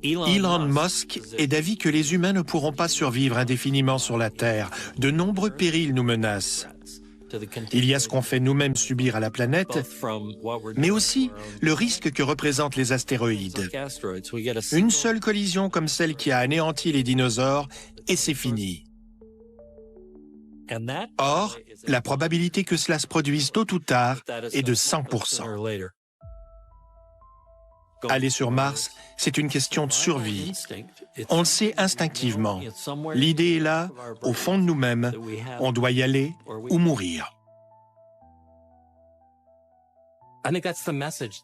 Elon Musk est d'avis que les humains ne pourront pas survivre indéfiniment sur la Terre. De nombreux périls nous menacent. Il y a ce qu'on fait nous-mêmes subir à la planète, mais aussi le risque que représentent les astéroïdes. Une seule collision comme celle qui a anéanti les dinosaures et c'est fini. Or, la probabilité que cela se produise tôt ou tard est de 100%. Aller sur Mars, c'est une question de survie. On le sait instinctivement. L'idée est là, au fond de nous-mêmes. On doit y aller ou mourir.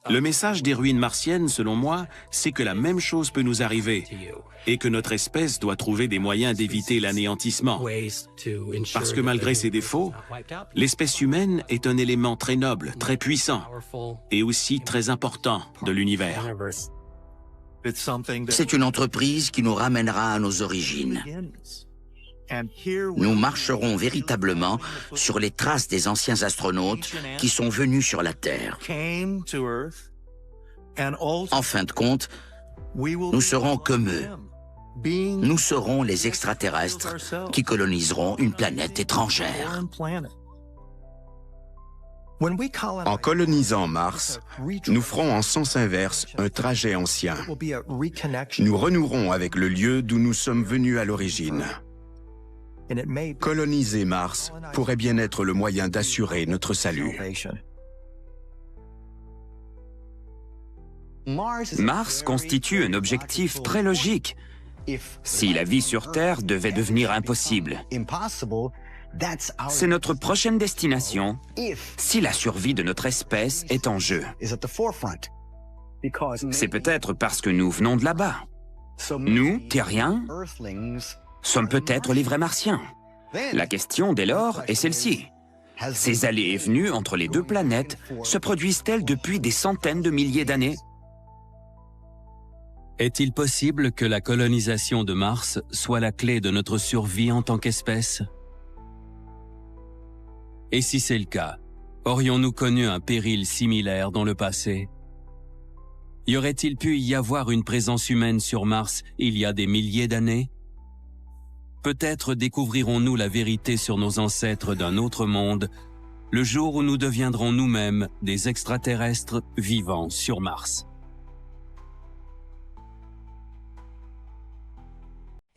Le message des ruines martiennes, selon moi, c'est que la même chose peut nous arriver et que notre espèce doit trouver des moyens d'éviter l'anéantissement. Parce que malgré ses défauts, l'espèce humaine est un élément très noble, très puissant et aussi très important de l'univers. C'est une entreprise qui nous ramènera à nos origines. Nous marcherons véritablement sur les traces des anciens astronautes qui sont venus sur la Terre. En fin de compte, nous serons comme eux. Nous serons les extraterrestres qui coloniseront une planète étrangère. En colonisant Mars, nous ferons en sens inverse un trajet ancien. Nous renouerons avec le lieu d'où nous sommes venus à l'origine. Coloniser Mars pourrait bien être le moyen d'assurer notre salut. Mars constitue un objectif très logique. Si la vie sur Terre devait devenir impossible, c'est notre prochaine destination si la survie de notre espèce est en jeu. C'est peut-être parce que nous venons de là-bas. Nous, terriens, sommes peut-être les vrais martiens. La question, dès lors, est celle-ci. Ces allées et venues entre les deux planètes se produisent-elles depuis des centaines de milliers d'années? Est-il possible que la colonisation de Mars soit la clé de notre survie en tant qu'espèce? Et si c'est le cas, aurions-nous connu un péril similaire dans le passé? Y aurait-il pu y avoir une présence humaine sur Mars il y a des milliers d'années? Peut-être découvrirons-nous la vérité sur nos ancêtres d'un autre monde, le jour où nous deviendrons nous-mêmes des extraterrestres vivant sur Mars.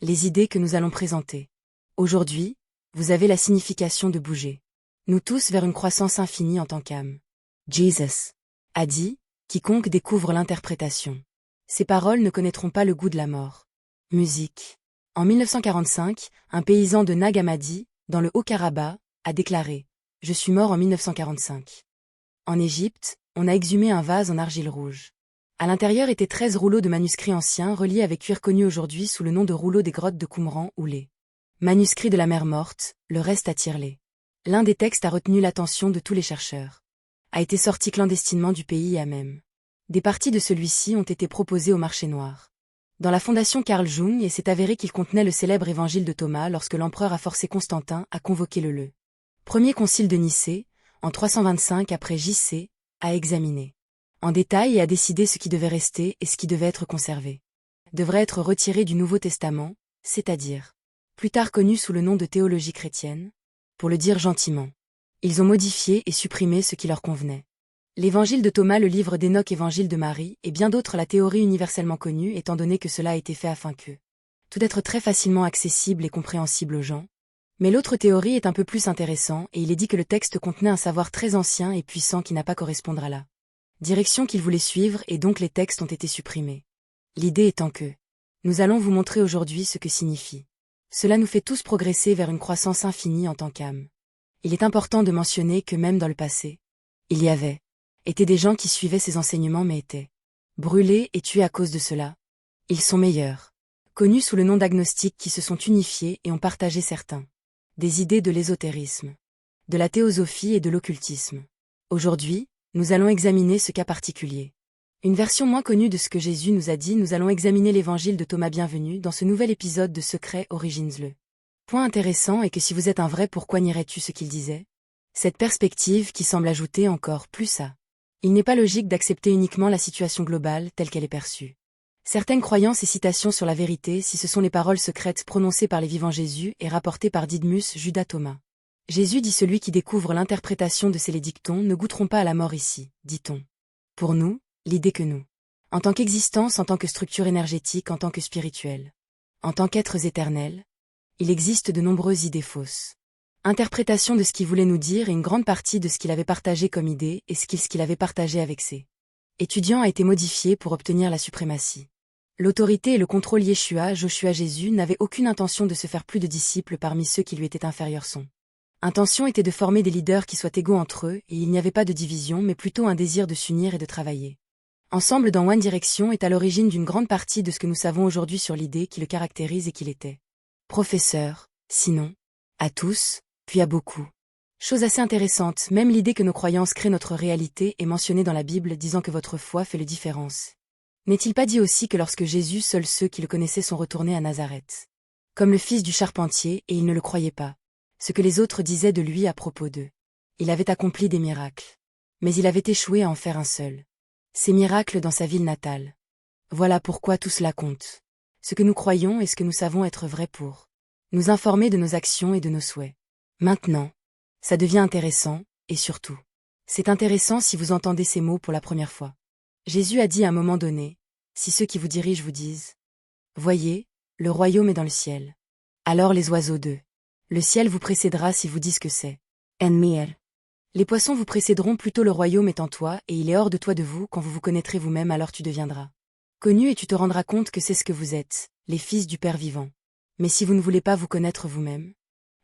Les idées que nous allons présenter. Aujourd'hui, vous avez la signification de bouger. Nous tous vers une croissance infinie en tant qu'âme. Jesus a dit, quiconque découvre l'interprétation. Ces paroles ne connaîtront pas le goût de la mort. Musique. En 1945, un paysan de Nag Hammadi, dans le Haut-Karabakh, a déclaré « Je suis mort en 1945 ». En Égypte, on a exhumé un vase en argile rouge. À l'intérieur étaient 13 rouleaux de manuscrits anciens reliés avec cuir connus aujourd'hui sous le nom de rouleaux des grottes de Qumran ou les manuscrits de la mer morte, le reste à Tirlé. L'un des textes a retenu l'attention de tous les chercheurs. A été sorti clandestinement du pays à même. Des parties de celui-ci ont été proposées au marché noir. Dans la fondation Carl Jung, et s'est avéré qu'il contenait le célèbre évangile de Thomas lorsque l'empereur a forcé Constantin à convoquer le premier concile de Nicée, en 325 après J.C., à examiner en détail et à décider ce qui devait rester et ce qui devait être conservé. Devrait être retiré du Nouveau Testament, c'est-à-dire, plus tard connu sous le nom de théologie chrétienne, pour le dire gentiment. Ils ont modifié et supprimé ce qui leur convenait. L'évangile de Thomas, le livre d'Enoch, évangile de Marie, et bien d'autres la théorie universellement connue étant donné que cela a été fait afin que tout être très facilement accessible et compréhensible aux gens. Mais l'autre théorie est un peu plus intéressant et il est dit que le texte contenait un savoir très ancien et puissant qui n'a pas correspondre à la direction qu'il voulait suivre et donc les textes ont été supprimés. L'idée étant que nous allons vous montrer aujourd'hui ce que signifie. Cela nous fait tous progresser vers une croissance infinie en tant qu'âme. Il est important de mentionner que même dans le passé, il y avait étaient des gens qui suivaient ces enseignements mais étaient brûlés et tués à cause de cela. Ils sont meilleurs, connus sous le nom d'agnostiques qui se sont unifiés et ont partagé certains des idées de l'ésotérisme, de la théosophie et de l'occultisme. Aujourd'hui, nous allons examiner ce cas particulier. Une version moins connue de ce que Jésus nous a dit, nous allons examiner l'évangile de Thomas. Bienvenue dans ce nouvel épisode de Secret Origins. Le point intéressant est que si vous êtes un vrai, pourquoi nierais-tu ce qu'il disait? Cette perspective qui semble ajouter encore plus à. Il n'est pas logique d'accepter uniquement la situation globale telle qu'elle est perçue. Certaines croyances et citations sur la vérité, si ce sont les paroles secrètes prononcées par les vivants Jésus et rapportées par Didmus Judas Thomas. Jésus dit celui qui découvre l'interprétation de ces les dictons ne goûteront pas à la mort ici, dit-on. Pour nous, l'idée que nous, en tant qu'existence, en tant que structure énergétique, en tant que spirituelle, en tant qu'êtres éternels, il existe de nombreuses idées fausses. Interprétation de ce qu'il voulait nous dire et une grande partie de ce qu'il avait partagé comme idée et ce qu'il avait partagé avec ses étudiants a été modifié pour obtenir la suprématie. L'autorité et le contrôle Joshua Jésus n'avait aucune intention de se faire plus de disciples parmi ceux qui lui étaient inférieurs. Son intention était de former des leaders qui soient égaux entre eux et il n'y avait pas de division mais plutôt un désir de s'unir et de travailler ensemble dans One Direction est à l'origine d'une grande partie de ce que nous savons aujourd'hui sur l'idée qui le caractérise et qu'il était professeur, sinon, à tous, puis à beaucoup. Chose assez intéressante, même l'idée que nos croyances créent notre réalité est mentionnée dans la Bible disant que votre foi fait la différence. N'est-il pas dit aussi que lorsque Jésus, seuls ceux qui le connaissaient sont retournés à Nazareth, comme le fils du charpentier, et ils ne le croyaient pas, ce que les autres disaient de lui à propos d'eux. Il avait accompli des miracles. Mais il avait échoué à en faire un seul. Ces miracles dans sa ville natale. Voilà pourquoi tout cela compte. Ce que nous croyons et ce que nous savons être vrai pour nous informer de nos actions et de nos souhaits. Maintenant, ça devient intéressant, et surtout, C'est intéressant si vous entendez ces mots pour la première fois. Jésus a dit à un moment donné, si ceux qui vous dirigent vous disent, « Voyez, le royaume est dans le ciel. » Alors les oiseaux d'eux. Le ciel vous précédera si vous disent que c'est. En Les poissons vous précéderont plutôt le royaume est en toi et il est hors de toi de vous quand vous vous connaîtrez vous-même alors tu deviendras connu et tu te rendras compte que c'est ce que vous êtes, les fils du Père vivant. Mais si vous ne voulez pas vous connaître vous-même,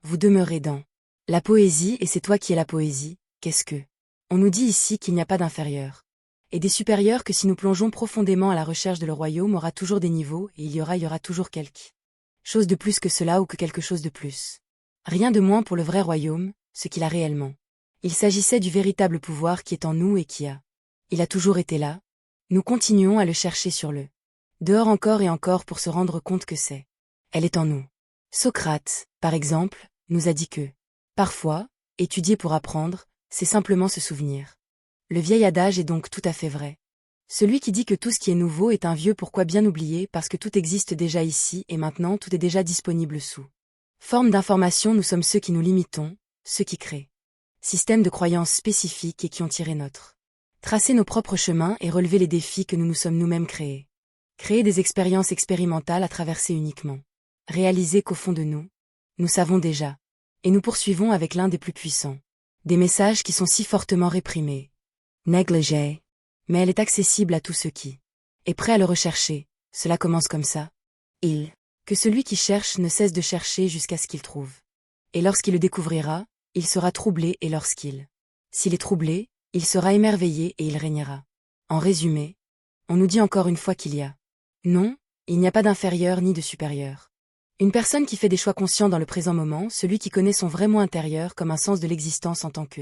vous demeurez dans la poésie et c'est toi qui es la poésie, qu'est-ce que? On nous dit ici qu'il n'y a pas d'inférieur. Et des supérieurs que si nous plongeons profondément à la recherche de le royaume aura toujours des niveaux et il y aura toujours quelque chose de plus que cela ou que quelque chose de plus. Rien de moins pour le vrai royaume, ce qu'il a réellement. Il s'agissait du véritable pouvoir qui est en nous et qui a. Il a toujours été là. Nous continuons à le chercher sur le dehors encore et encore pour se rendre compte que c'est. Elle est en nous. Socrate, par exemple, nous a dit que, parfois, étudier pour apprendre, c'est simplement se souvenir. Le vieil adage est donc tout à fait vrai. Celui qui dit que tout ce qui est nouveau est un vieux pourquoi bien oublier parce que tout existe déjà ici et maintenant tout est déjà disponible sous forme d'information nous sommes ceux qui nous limitons, ceux qui créent. Système de croyances spécifiques et qui ont tiré notre. Tracer nos propres chemins et relever les défis que nous nous sommes nous-mêmes créés. Créer des expériences expérimentales à traverser uniquement. Réaliser qu'au fond de nous, nous savons déjà. Et nous poursuivons avec l'un des plus puissants. Des messages qui sont si fortement réprimés. Négligés. Mais elle est accessible à tous ceux qui est prêt à le rechercher. Cela commence comme ça. Que celui qui cherche ne cesse de chercher jusqu'à ce qu'il trouve. Et lorsqu'il le découvrira, il sera troublé et s'il est troublé, il sera émerveillé et il régnera. En résumé, on nous dit encore une fois qu'il y a. Non, il n'y a pas d'inférieur ni de supérieur. Une personne qui fait des choix conscients dans le présent moment, celui qui connaît son vrai moi intérieur comme un sens de l'existence en tant que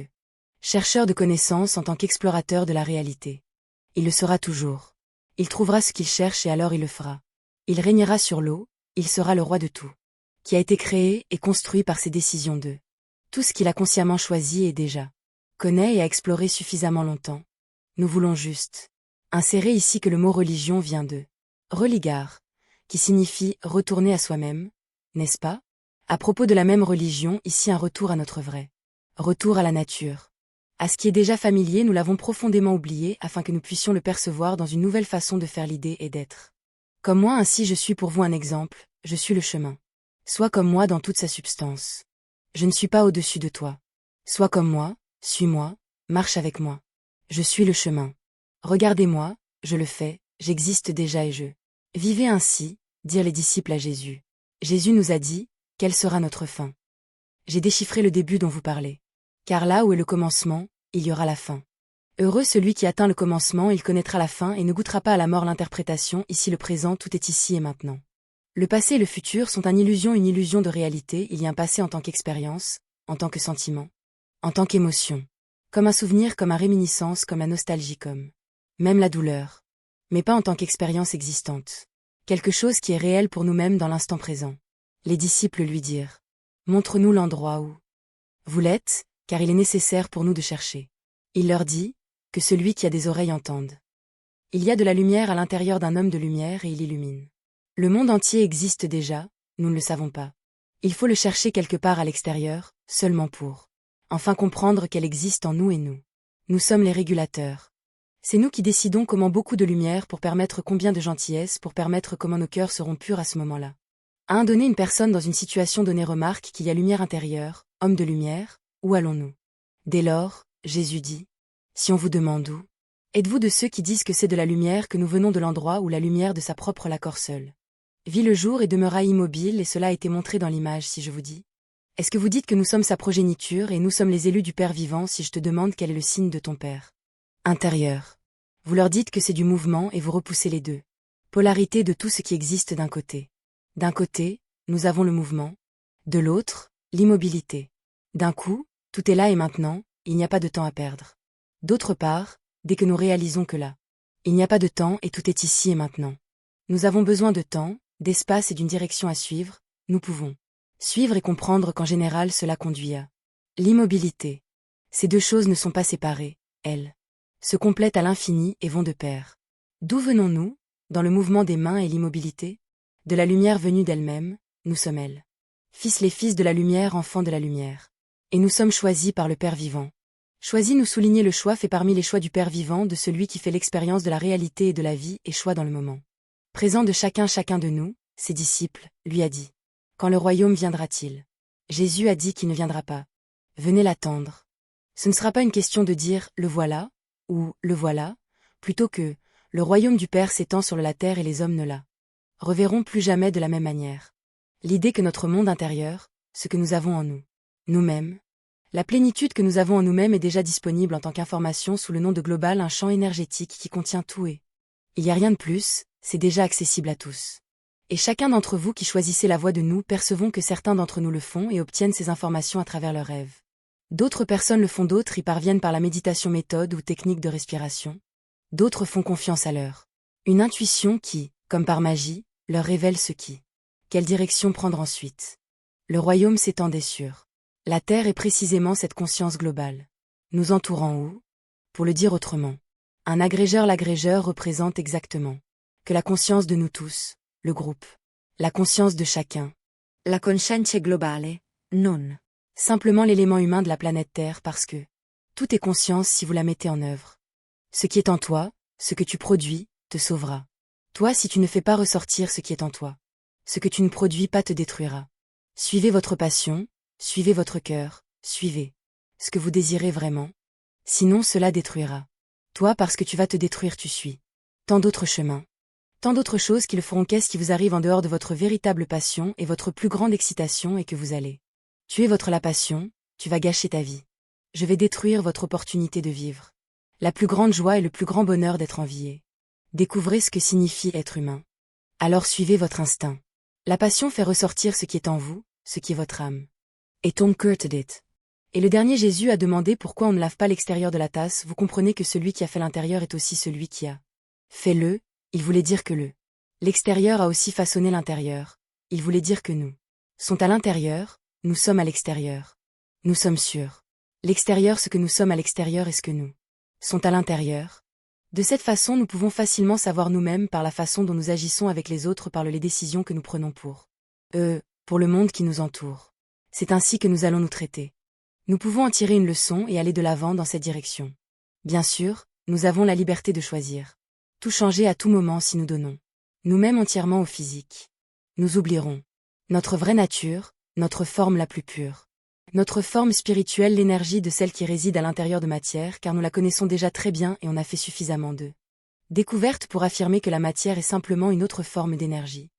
chercheur de connaissances, en tant qu'explorateur de la réalité. Il le sera toujours. Il trouvera ce qu'il cherche et alors il le fera. Il régnera sur l'eau, il sera le roi de tout. Qui a été créé et construit par ses décisions de. Tout ce qu'il a consciemment choisi et déjà connaît et a exploré suffisamment longtemps. Nous voulons juste insérer ici que le mot religion vient de religar, qui signifie retourner à soi-même, n'est-ce pas? À propos de la même religion, ici un retour à notre vrai. Retour à la nature. À ce qui est déjà familier, nous l'avons profondément oublié afin que nous puissions le percevoir dans une nouvelle façon de faire l'idée et d'être. Comme moi ainsi je suis pour vous un exemple, je suis le chemin. Sois comme moi dans toute sa substance. Je ne suis pas au-dessus de toi. Sois comme moi, suis-moi, marche avec moi. Je suis le chemin. Regardez-moi, je le fais, j'existe déjà et je. Vivez ainsi, dirent les disciples à Jésus. Jésus nous a dit, quelle sera notre fin? J'ai déchiffré le début dont vous parlez. Car là où est le commencement, il y aura la fin. Heureux celui qui atteint le commencement, il connaîtra la fin et ne goûtera pas à la mort. L'interprétation, ici le présent, tout est ici et maintenant. Le passé et le futur sont une illusion de réalité, il y a un passé en tant qu'expérience, en tant que sentiment, en tant qu'émotion, comme un souvenir, comme un réminiscence, comme la nostalgie, comme même la douleur, mais pas en tant qu'expérience existante. Quelque chose qui est réel pour nous-mêmes dans l'instant présent. Les disciples lui dirent, « Montre-nous l'endroit où vous l'êtes, car il est nécessaire pour nous de chercher. » Il leur dit, « Que celui qui a des oreilles entende. » Il y a de la lumière à l'intérieur d'un homme de lumière et il illumine. Le monde entier existe déjà, nous ne le savons pas. Il faut le chercher quelque part à l'extérieur, seulement pour enfin comprendre qu'elle existe en nous et nous. Nous sommes les régulateurs. C'est nous qui décidons comment beaucoup de lumière pour permettre combien de gentillesse pour permettre comment nos cœurs seront purs à ce moment-là. À un donné une personne dans une situation donnée remarque qu'il y a lumière intérieure, homme de lumière, où allons-nous? Dès lors, Jésus dit, si on vous demande où, êtes-vous de ceux qui disent que c'est de la lumière que nous venons de l'endroit où la lumière de sa propre l'accord seul vit le jour et demeura immobile et cela a été montré dans l'image si je vous dis. Est-ce que vous dites que nous sommes sa progéniture et nous sommes les élus du Père vivant si je te demande quel est le signe de ton Père intérieur? Vous leur dites que c'est du mouvement et vous repoussez les deux polarités de tout ce qui existe d'un côté. D'un côté, nous avons le mouvement. De l'autre, l'immobilité. D'un coup, tout est là et maintenant, il n'y a pas de temps à perdre. D'autre part, dès que nous réalisons que là, il n'y a pas de temps et tout est ici et maintenant. Nous avons besoin de temps, d'espace et d'une direction à suivre, nous pouvons suivre et comprendre qu'en général cela conduit à l'immobilité. Ces deux choses ne sont pas séparées, elles se complètent à l'infini et vont de pair. D'où venons-nous, dans le mouvement des mains et l'immobilité? De la lumière venue d'elle-même, nous sommes elles. Les fils de la lumière, enfants de la lumière. Et nous sommes choisis par le Père vivant. Choisis nous souligner le choix fait parmi les choix du Père vivant, de celui qui fait l'expérience de la réalité et de la vie, et choix dans le moment. Présent de chacun de nous, ses disciples, lui a dit. Quand le royaume viendra-t-il? Jésus a dit qu'il ne viendra pas. Venez l'attendre. Ce ne sera pas une question de dire « le voilà » ou « le voilà », plutôt que « le royaume du Père s'étend sur la terre et les hommes ne la reverront plus jamais de la même manière ». L'idée que notre monde intérieur, ce que nous avons en nous, nous-mêmes, la plénitude que nous avons en nous-mêmes est déjà disponible en tant qu'information sous le nom de global, un champ énergétique qui contient tout et il n'y a rien de plus, c'est déjà accessible à tous. Et chacun d'entre vous qui choisissez la voie de nous percevons que certains d'entre nous le font et obtiennent ces informations à travers leurs rêves. D'autres personnes le font, d'autres y parviennent par la méditation méthode ou technique de respiration. D'autres font confiance à une intuition qui, comme par magie, leur révèle quelle direction prendre ensuite. Le royaume s'étendait sur la Terre est précisément cette conscience globale. Nous entourant où? Pour le dire autrement, un agrégeur, l'agrégeur représente exactement que la conscience de nous tous, le groupe, la conscience de chacun. La coscienza globale, non. Simplement l'élément humain de la planète Terre parce que tout est conscience si vous la mettez en œuvre. Ce qui est en toi, ce que tu produis, te sauvera. Toi si tu ne fais pas ressortir ce qui est en toi. Ce que tu ne produis pas te détruira. Suivez votre passion, suivez votre cœur, suivez ce que vous désirez vraiment. Sinon cela détruira. Toi parce que tu vas te détruire tu suis. Tant d'autres chemins. Tant d'autres choses qui le feront. Qu'est-ce qui vous arrive en dehors de votre véritable passion et votre plus grande excitation et que vous allez tuer la passion, tu vas gâcher ta vie. Je vais détruire votre opportunité de vivre. La plus grande joie et le plus grand bonheur d'être envié. Découvrez ce que signifie être humain. Alors suivez votre instinct. La passion fait ressortir ce qui est en vous, ce qui est votre âme. Et Tom curted it. Et le dernier Jésus a demandé pourquoi on ne lave pas l'extérieur de la tasse. Vous comprenez que celui qui a fait l'intérieur est aussi celui qui a fait le, il voulait dire que l'extérieur a aussi façonné l'intérieur. Il voulait dire que nous sommes à l'intérieur, nous sommes à l'extérieur. Nous sommes sûrs. L'extérieur, ce que nous sommes à l'extérieur est ce que nous sommes à l'intérieur. De cette façon, nous pouvons facilement savoir nous-mêmes par la façon dont nous agissons avec les autres, par les décisions que nous prenons pour le monde qui nous entoure. C'est ainsi que nous allons nous traiter. Nous pouvons en tirer une leçon et aller de l'avant dans cette direction. Bien sûr, nous avons la liberté de choisir. Tout changer à tout moment si nous donnons nous-mêmes entièrement au physique. Nous oublierons notre vraie nature, notre forme la plus pure. Notre forme spirituelle, l'énergie de celle qui réside à l'intérieur de matière, car nous la connaissons déjà très bien et on a fait suffisamment de découvertes pour affirmer que la matière est simplement une autre forme d'énergie.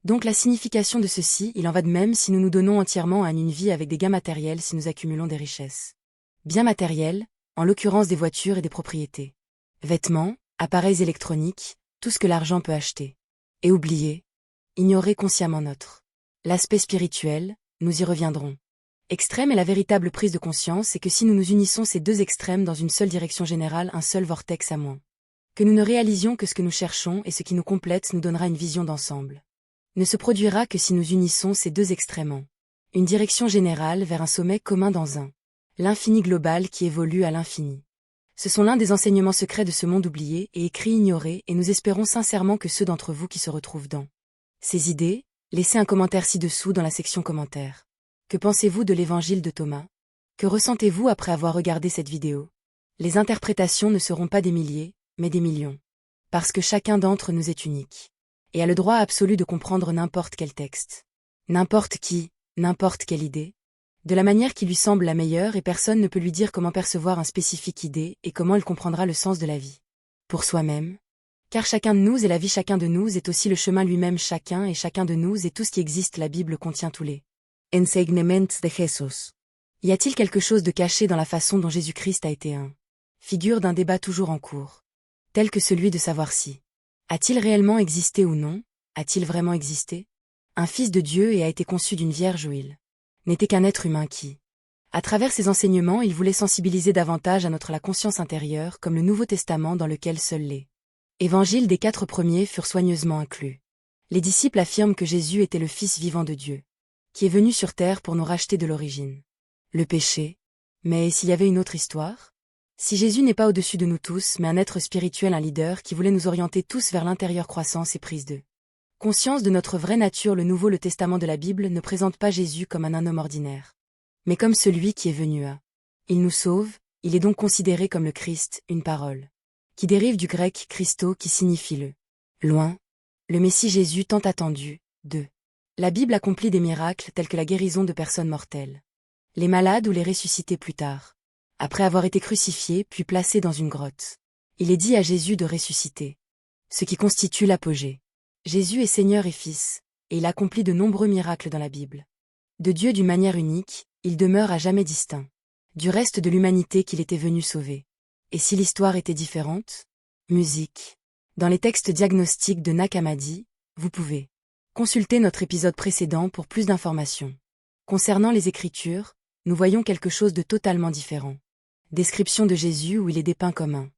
Donc la signification de ceci, il en va de même si nous nous donnons entièrement à une vie avec des gains matériels, si nous accumulons des richesses. Biens matériels, en l'occurrence des voitures et des propriétés. Vêtements, appareils électroniques, tout ce que l'argent peut acheter. Et oubliez, ignorer consciemment l'aspect spirituel, nous y reviendrons. Extrême est la véritable prise de conscience et que si nous nous unissons ces deux extrêmes dans une seule direction générale, un seul vortex à moins. Que nous ne réalisions que ce que nous cherchons et ce qui nous complète nous donnera une vision d'ensemble. Ne se produira que si nous unissons ces deux extrêmes en une direction générale vers un sommet commun dans l'infini global qui évolue à l'infini. Ce sont l'un des enseignements secrets de ce monde oublié et écrit ignoré et nous espérons sincèrement que ceux d'entre vous qui se retrouvent dans ces idées, laissez un commentaire ci-dessous dans la section commentaires. Que pensez-vous de l'évangile de Thomas? Que ressentez-vous après avoir regardé cette vidéo? Les interprétations ne seront pas des milliers, mais des millions. Parce que chacun d'entre nous est unique. Et a le droit absolu de comprendre n'importe quel texte. N'importe qui, n'importe quelle idée. De la manière qui lui semble la meilleure et personne ne peut lui dire comment percevoir une spécifique idée et comment elle comprendra le sens de la vie. Pour soi-même. Car chacun de nous et la vie chacun de nous est aussi le chemin lui-même chacun et chacun de nous et tout ce qui existe la Bible contient tous les enseignements de Jesús. Y a-t-il quelque chose de caché dans la façon dont Jésus-Christ a été figure d'un débat toujours en cours, tel que celui de savoir si a-t-il réellement existé ou non? A-t-il vraiment existé? Un fils de Dieu et a été conçu d'une vierge ou il n'était qu'un être humain qui, à travers ses enseignements, il voulait sensibiliser davantage à la conscience intérieure comme le Nouveau Testament dans lequel seuls les évangiles des 4 premiers furent soigneusement inclus. Les disciples affirment que Jésus était le Fils vivant de Dieu, qui est venu sur terre pour nous racheter de l'origine. Le péché. Mais s'il y avait une autre histoire? Si Jésus n'est pas au-dessus de nous tous, mais un être spirituel, un leader qui voulait nous orienter tous vers l'intérieure croissance et prise de conscience de notre vraie nature, le Testament de la Bible ne présente pas Jésus comme un homme ordinaire, mais comme celui qui est venu à. Il nous sauve, il est donc considéré comme le Christ, une parole, qui dérive du grec Christo qui signifie le loin, le Messie Jésus tant attendu. 2. La Bible accomplit des miracles tels que la guérison de personnes mortelles, les malades ou les ressuscités plus tard, après avoir été crucifiés puis placés dans une grotte. Il est dit à Jésus de ressusciter, ce qui constitue l'apogée. Jésus est Seigneur et Fils, et il accomplit de nombreux miracles dans la Bible. De Dieu d'une manière unique, il demeure à jamais distinct du reste de l'humanité qu'il était venu sauver. Et si l'histoire était différente? Musique. Dans les textes diagnostiques de Nag Hammadi, vous pouvez consulter notre épisode précédent pour plus d'informations. Concernant les Écritures, nous voyons quelque chose de totalement différent. Description de Jésus où il est dépeint comme un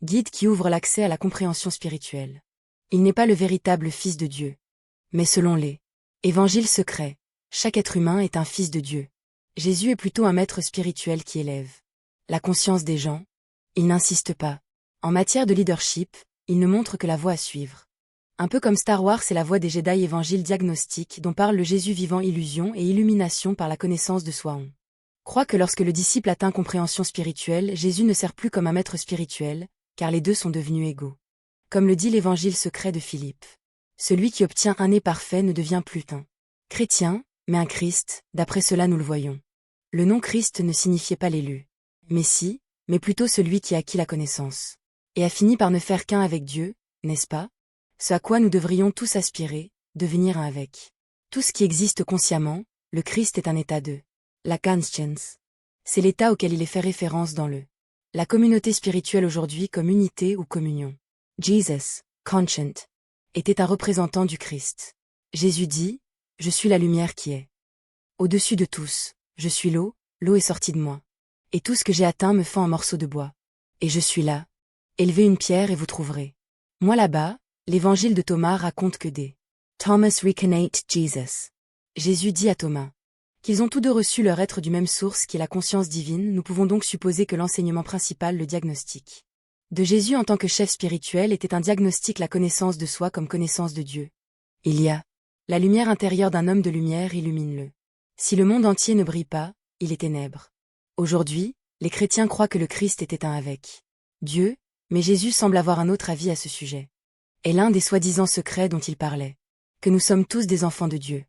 guide qui ouvre l'accès à la compréhension spirituelle. Il n'est pas le véritable Fils de Dieu. Mais selon les évangiles secrets, chaque être humain est un fils de Dieu. Jésus est plutôt un maître spirituel qui élève la conscience des gens. Il n'insiste pas. En matière de leadership, il ne montre que la voie à suivre. Un peu comme Star Wars et la voie des Jedi évangiles diagnostiques dont parle le Jésus vivant illusion et illumination par la connaissance de soi. On croit que lorsque le disciple atteint compréhension spirituelle, Jésus ne sert plus comme un maître spirituel, car les deux sont devenus égaux. Comme le dit l'évangile secret de Philippe. Celui qui obtient un nez parfait ne devient plus un chrétien, mais un Christ, d'après cela nous le voyons. Le nom Christ ne signifiait pas l'élu, Messie, mais plutôt celui qui a acquis la connaissance, et a fini par ne faire qu'un avec Dieu, n'est-ce pas? Ce à quoi nous devrions tous aspirer, devenir un avec. Tout ce qui existe consciemment, le Christ est un état de la conscience. C'est l'état auquel il est fait référence dans la communauté spirituelle aujourd'hui comme unité ou communion. Jesus, conscient, était un représentant du Christ. Jésus dit, « Je suis la lumière qui est au-dessus de tous, je suis l'eau est sortie de moi. Et tout ce que j'ai atteint me fend en morceaux de bois. Et je suis là. Élevez une pierre et vous trouverez. » Moi là-bas, l'évangile de Thomas raconte que Thomas reconnaît Jesus. Jésus dit à Thomas qu'ils ont tous deux reçu leur être du même source qui est la conscience divine. Nous pouvons donc supposer que l'enseignement principal, le diagnostic de Jésus en tant que chef spirituel était un diagnostic, la connaissance de soi comme connaissance de Dieu. Il y a la lumière intérieure d'un homme de lumière illumine-le. Si le monde entier ne brille pas, il est ténèbres. Aujourd'hui, les chrétiens croient que le Christ était un avec Dieu, mais Jésus semble avoir un autre avis à ce sujet. Est l'un des soi-disant secrets dont il parlait. Que nous sommes tous des enfants de Dieu.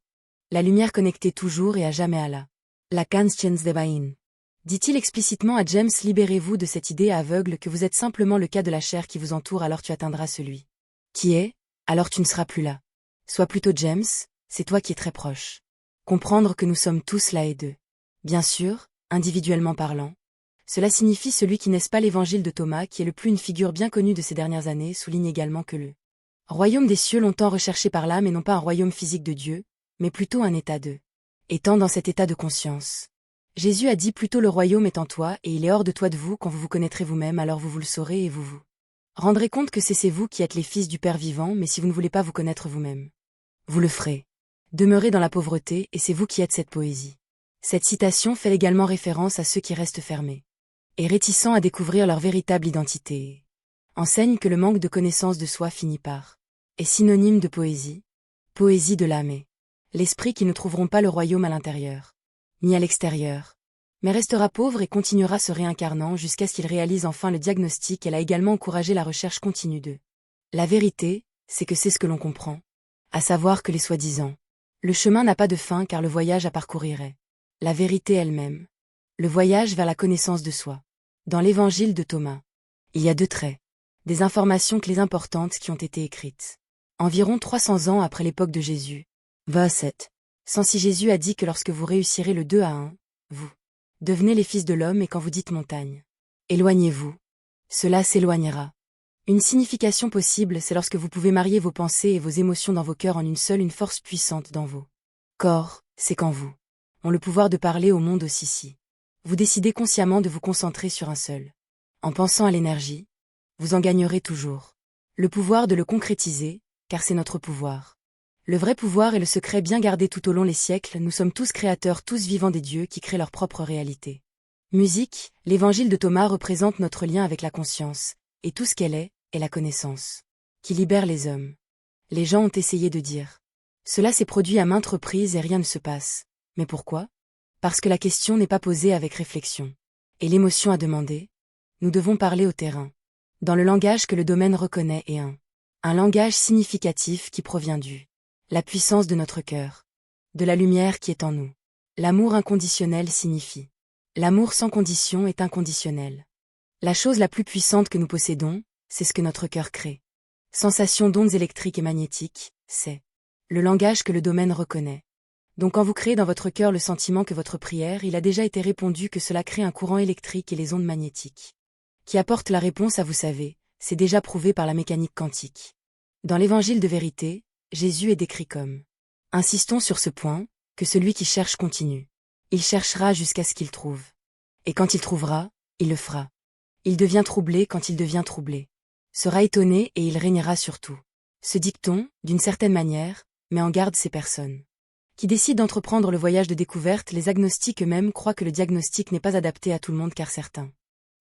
La lumière connectée toujours et à jamais à la conscience divine. Dit-il explicitement à James, libérez-vous de cette idée aveugle que vous êtes simplement le cas de la chair qui vous entoure, alors tu atteindras celui qui est, alors tu ne seras plus là. Sois plutôt James, c'est toi qui es très proche. Comprendre que nous sommes tous là et deux. Bien sûr, individuellement parlant. Cela signifie celui qui n'est pas l'évangile de Thomas, qui est le plus une figure bien connue de ces dernières années, souligne également que le royaume des cieux longtemps recherché par l'âme et non pas un royaume physique de Dieu, mais plutôt un état de étant dans cet état de conscience. Jésus a dit plutôt le royaume est en toi et il est hors de toi de vous, quand vous vous connaîtrez vous-même alors vous le saurez et vous vous rendrez compte que c'est vous qui êtes les fils du Père vivant, mais si vous ne voulez pas vous connaître vous-même, vous le ferez. Demeurez dans la pauvreté et c'est vous qui êtes cette poésie. Cette citation fait également référence à ceux qui restent fermés et réticents à découvrir leur véritable identité. Enseigne que le manque de connaissance de soi finit par est synonyme de poésie de l'âme et l'esprit qui ne trouveront pas le royaume à l'intérieur, ni à l'extérieur, mais restera pauvre et continuera se réincarnant jusqu'à ce qu'il réalise enfin le diagnostic. Elle a également encouragé la recherche continue de la vérité, c'est que c'est ce que l'on comprend, à savoir que les soi-disant le chemin n'a pas de fin car le voyage à parcourir est la vérité elle-même, le voyage vers la connaissance de soi. Dans l'évangile de Thomas, il y a deux traits, des informations clés importantes qui ont été écrites. Environ 300 ans après l'époque de Jésus. Verset 7. Sans si Jésus a dit que lorsque vous réussirez le 2 à 1, vous devenez les fils de l'homme et quand vous dites montagne, éloignez-vous, cela s'éloignera. Une signification possible, c'est lorsque vous pouvez marier vos pensées et vos émotions dans vos cœurs en une seule, une force puissante dans vos corps, c'est quand vous ont le pouvoir de parler au monde aussi si vous décidez consciemment de vous concentrer sur un seul. En pensant à l'énergie, vous en gagnerez toujours le pouvoir de le concrétiser, car c'est notre pouvoir. Le vrai pouvoir est le secret bien gardé tout au long des siècles. Nous sommes tous créateurs, tous vivants des dieux qui créent leur propre réalité. Musique, l'évangile de Thomas représente notre lien avec la conscience, et tout ce qu'elle est la connaissance, qui libère les hommes. Les gens ont essayé de dire. Cela s'est produit à maintes reprises et rien ne se passe. Mais pourquoi? Parce que la question n'est pas posée avec réflexion. Et l'émotion a demandé, nous devons parler au terrain. Dans le langage que le domaine reconnaît et un langage significatif qui provient la puissance de notre cœur, de la lumière qui est en nous. L'amour inconditionnel signifie. L'amour sans condition est inconditionnel. La chose la plus puissante que nous possédons, c'est ce que notre cœur crée. Sensation d'ondes électriques et magnétiques, c'est le langage que le domaine reconnaît. Donc quand vous créez dans votre cœur le sentiment que votre prière, il a déjà été répondu, que cela crée un courant électrique et les ondes magnétiques qui apportent la réponse à vous savez, c'est déjà prouvé par la mécanique quantique. Dans l'évangile de vérité, Jésus est décrit comme, insistons sur ce point, que celui qui cherche continue. Il cherchera jusqu'à ce qu'il trouve. Et quand il trouvera, il le fera. Il devient troublé quand il devient troublé. Sera étonné et il régnera sur tout. Ce dicton, d'une certaine manière, met en garde ces personnes qui décident d'entreprendre le voyage de découverte. Les agnostiques eux-mêmes croient que le diagnostic n'est pas adapté à tout le monde car certains.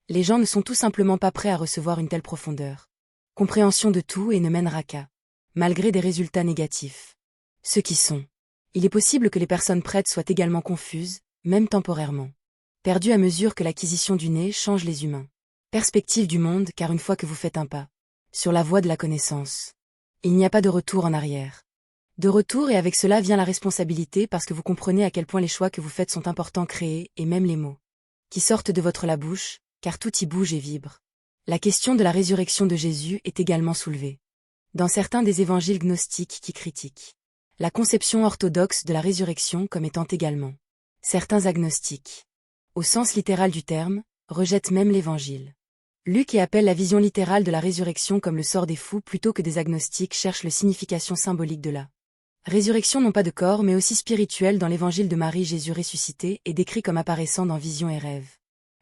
Les gens ne sont tout simplement pas prêts à recevoir une telle profondeur. Compréhension de tout et ne mènera qu'à, malgré des résultats négatifs. Ceux qui sont. Il est possible que les personnes prêtes soient également confuses, même temporairement. Perdues à mesure que l'acquisition du nez change les humains. Perspective du monde, car une fois que vous faites un pas sur la voie de la connaissance, il n'y a pas de retour en arrière. De retour, et avec cela vient la responsabilité parce que vous comprenez à quel point les choix que vous faites sont importants. Créer, et même les mots qui sortent de votre la bouche, car tout y bouge et vibre. La question de la résurrection de Jésus est également soulevée dans certains des évangiles gnostiques qui critiquent la conception orthodoxe de la résurrection comme étant également. Certains agnostiques, au sens littéral du terme, rejettent même l'évangile. Luc et appelle la vision littérale de la résurrection comme le sort des fous plutôt que des agnostiques cherchent la signification symbolique de la résurrection non pas de corps mais aussi spirituelle. Dans l'évangile de Marie, Jésus ressuscité est décrit comme apparaissant dans visions et rêves.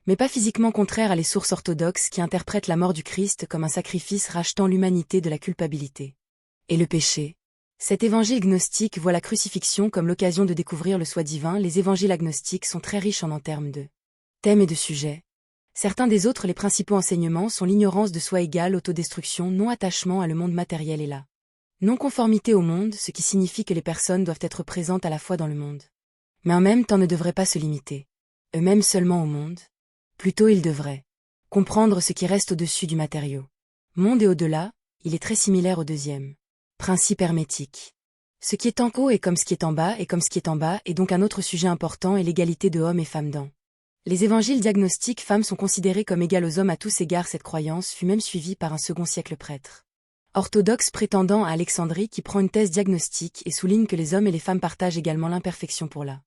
Mais pas physiquement, contraire à les sources orthodoxes qui interprètent la mort du Christ comme un sacrifice rachetant l'humanité de la culpabilité et le péché. Cet évangile gnostique voit la crucifixion comme l'occasion de découvrir le soi divin. Les évangiles agnostiques sont très riches en termes de thèmes et de sujets. Certains des autres, les principaux enseignements sont l'ignorance de soi égale autodestruction, non-attachement à le monde matériel et la non-conformité au monde, ce qui signifie que les personnes doivent être présentes à la fois dans le monde, mais en même temps ne devraient pas se limiter eux-mêmes seulement au monde. Plutôt ils devraient comprendre ce qui reste au-dessus du matériau. Monde et au-delà, il est très similaire au deuxième principe hermétique. Ce qui est en haut est comme ce qui est en bas, et comme ce qui est en bas, et donc un autre sujet important est l'égalité de hommes et femmes dans les évangiles diagnostiques. Femmes sont considérées comme égales aux hommes à tous égards. Cette croyance fut même suivie par un second siècle prêtre orthodoxe prétendant à Alexandrie qui prend une thèse diagnostique et souligne que les hommes et les femmes partagent également l'imperfection pour la.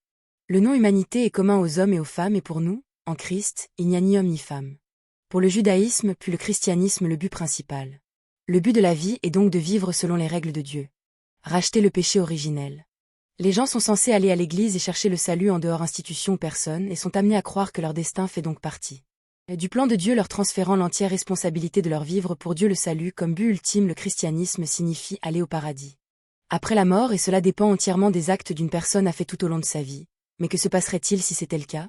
Le non-humanité est commun aux hommes et aux femmes, et pour nous, en Christ, il n'y a ni homme ni femme. Pour le judaïsme puis le christianisme, le but principal. Le but de la vie est donc de vivre selon les règles de Dieu. Racheter le péché originel. Les gens sont censés aller à l'église et chercher le salut en dehors institutions ou personnes et sont amenés à croire que leur destin fait donc partie du plan de Dieu, leur transférant l'entière responsabilité de leur vivre pour Dieu. Le salut comme but ultime, le christianisme signifie aller au paradis après la mort, et cela dépend entièrement des actes d'une personne a fait tout au long de sa vie. Mais que se passerait-il si c'était le cas?